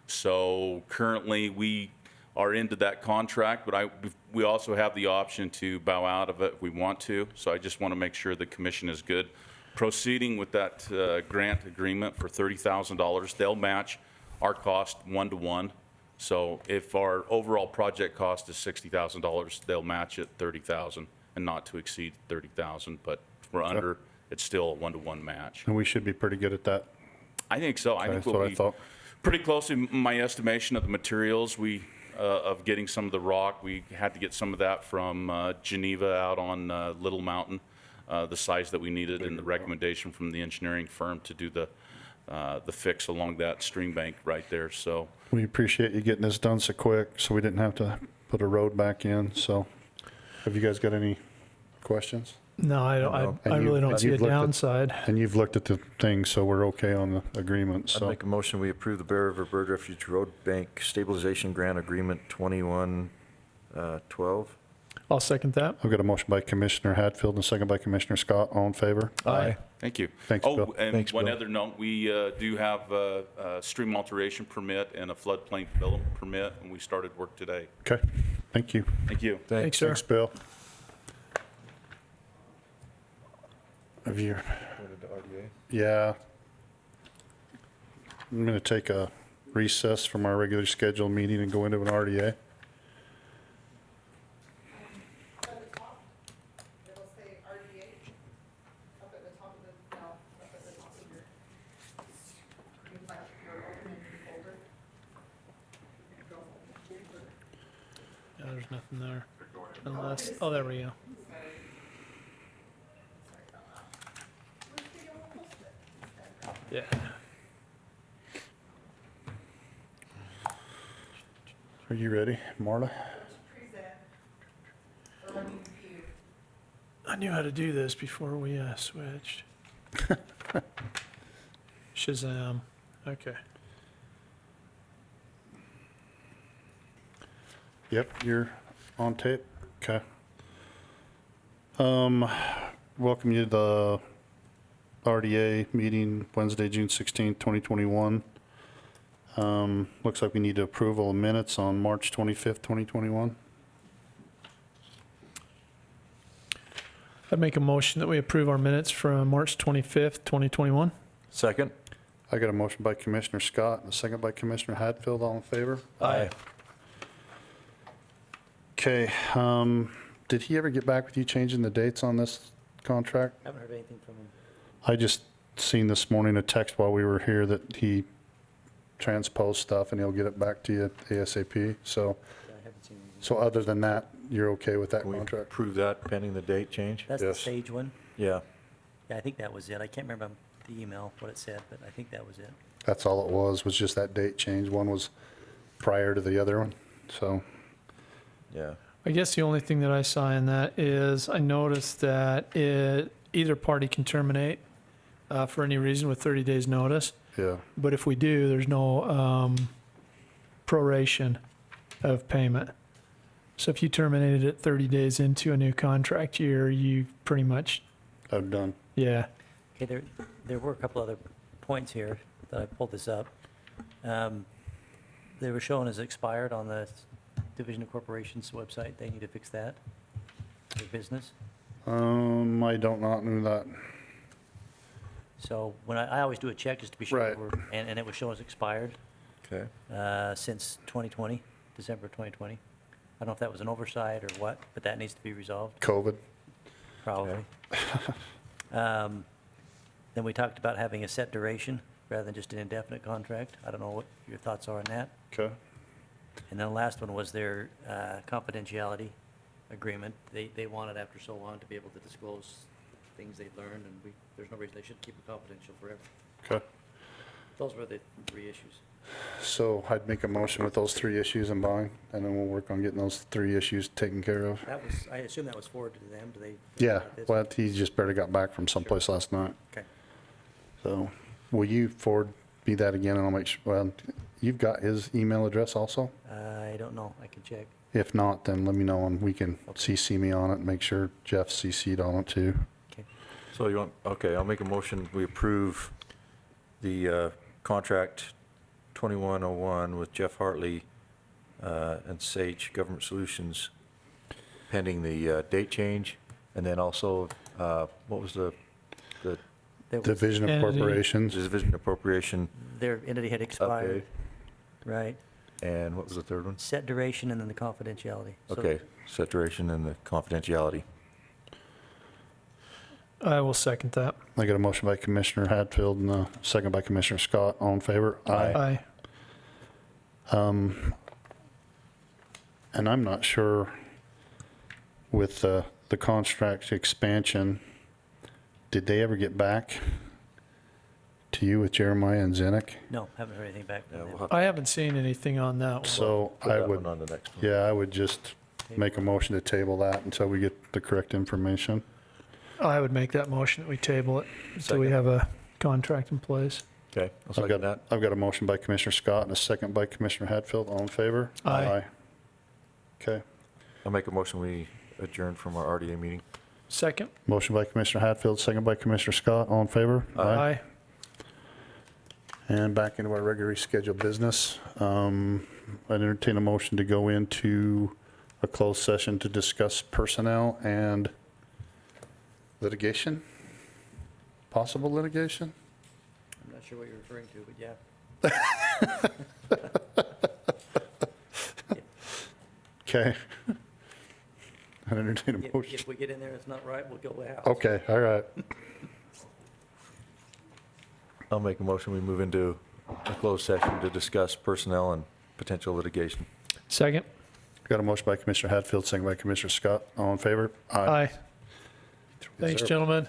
So currently we are into that contract, but we also have the option to bow out of it if we want to. So I just want to make sure the commission is good proceeding with that grant agreement for $30,000. They'll match our cost 1-to-1. So if our overall project cost is $60,000, they'll match it $30,000 and not to exceed $30,000. But if we're under, it's still a 1-to-1 match. And we should be pretty good at that. I think so. I think That's what we'll I be thought. pretty close in my estimation of the materials of getting some of the rock. We had to get some of that from Geneva out on Little Mountain, the size that we needed, and the recommendation from the engineering firm to do the fix along that stream bank right there. So We appreciate you getting this done so quick, so we didn't have to put a road back in. So have you guys got any questions? No, I don't. I really don't see a downside. And you've looked at the thing, so we're okay on the agreement, I'd so. make a motion, we approve the Bear River Bird Refuge Road Bank Stabilization Grant Agreement 2112. I'll second that. I've got a motion by Commissioner Hatfield and a second by Commissioner Scott. All in favor? Aye. thank you. Thanks, Oh, Bill. and Thanks, one Bill. other note, we do have a stream alteration permit and a floodplain development permit, and we started work today. Okay, thank you. Thank you. Thanks, sir. Thanks, Bill. Have you, yeah. I'm going to take a recess from our regular scheduled meeting and go into an RDA. At the top, it'll say RDA, up at the top of the, no, up at the top of your, like your open folder. Yeah, there's nothing there. Unless, oh, there we go. Yeah. Are you ready, Marta? Present, or let me view. I knew how to do this before we switched. Shazam. Okay. Yep, you're on tape. Okay. Welcome you to the RDA meeting Wednesday, June 16th, 2021. Looks like we need approval of minutes on March 25th, 2021. I'd make a motion that we approve our minutes from March 25th, 2021. Second? I got a motion by Commissioner Scott and a second by Commissioner Hatfield. All in favor? Aye. Okay, did he ever get back with you changing the dates on this contract? I haven't heard anything from him. I just seen this morning a text while we were here that he transposed stuff and he'll get it back to you ASAP. So, Yeah, I haven't seen anything. so other than that, you're okay with that Can we contract? approve that pending the date change? That's the Yes. stage one? Yeah. Yeah, I think that was it. I can't remember the email, what it said, but I think that was it. That's all it was just that date change. One was prior to the other one, so. Yeah. I guess the only thing that I saw in that is I noticed that either party can terminate for any reason with 30 days notice. Yeah, But if we do, there's no proration of payment. So if you terminated it 30 days into a new contract year, you pretty much, I'm done. yeah. Okay, there were a couple other points here that I pulled this up. They were shown as expired on the Division of Corporations website. They need to fix that, their business. I don't not know that. So when I always do a check just to be sure, Right. and it was shown as expired Okay. since 2020, December 2020. I don't know if that was an oversight or what, but that needs to be resolved, COVID. probably. Then we talked about having a set duration rather than just an indefinite contract. I don't know what your thoughts are on that. Okay. And then the last one was their confidentiality agreement. They wanted after so long to be able to disclose things they'd learned, and there's no reason they should keep it confidential forever. Okay. Those were the 3 issues. So I'd make a motion with those 3 issues in mind, and then we'll work on getting those 3 issues taken care of. That was, I assume that was forwarded to them, do they? Yeah, this? well, he just barely got back from someplace last night. Okay. So will you forward me that again, and I'll make sure, well, you've got his email address also? I don't know, I can check. If not, then let me know, and we can CC me on it, and make sure Jeff's CC'd on it too. So you want, okay, I'll make a motion, we approve the contract 2101 with Jeff Hartley and Sage Government Solutions pending the date change, and then also, what was the There was- Division of Entity. Corporations. division appropriation Their entity had expired, right? and what was the third one? Set duration and then the confidentiality. So Okay, saturation and the confidentiality. I will second that. I got a motion by Commissioner Hadfield and a second by Commissioner Scott. All in favor? Aye. And I'm not sure with the contract expansion, did they ever get back to you with Jeremiah and Zinnick? No, haven't heard anything back from Yeah, them. we'll have I haven't seen anything on that one. So to put I that would, one on the next one. yeah, I would just make a motion to table that until we get the correct information. I would make that motion that we table it until we Second. have a contract in place. Okay, I'll I've second got, that. I've got a motion by Commissioner Scott and a second by Commissioner Hadfield. All in favor? Aye. Okay. I'll make a motion, we adjourn from our RDA meeting. Second? Motion by Commissioner Hadfield, second by Commissioner Scott. All in favor? Aye. And back into our regularly scheduled business. I'd entertain a motion to go into a closed session to discuss personnel and litigation? Possible litigation? I'm not sure what you're referring to, but yeah. Okay. I'd entertain a motion. If we get in there, it's not right, we'll go out. Okay, all right. I'll make a motion, we move into a closed session to discuss personnel and potential litigation. Second? Got a motion by Commissioner Hadfield, second by Commissioner Scott. All in favor? Aye. Thanks, sir. gentlemen.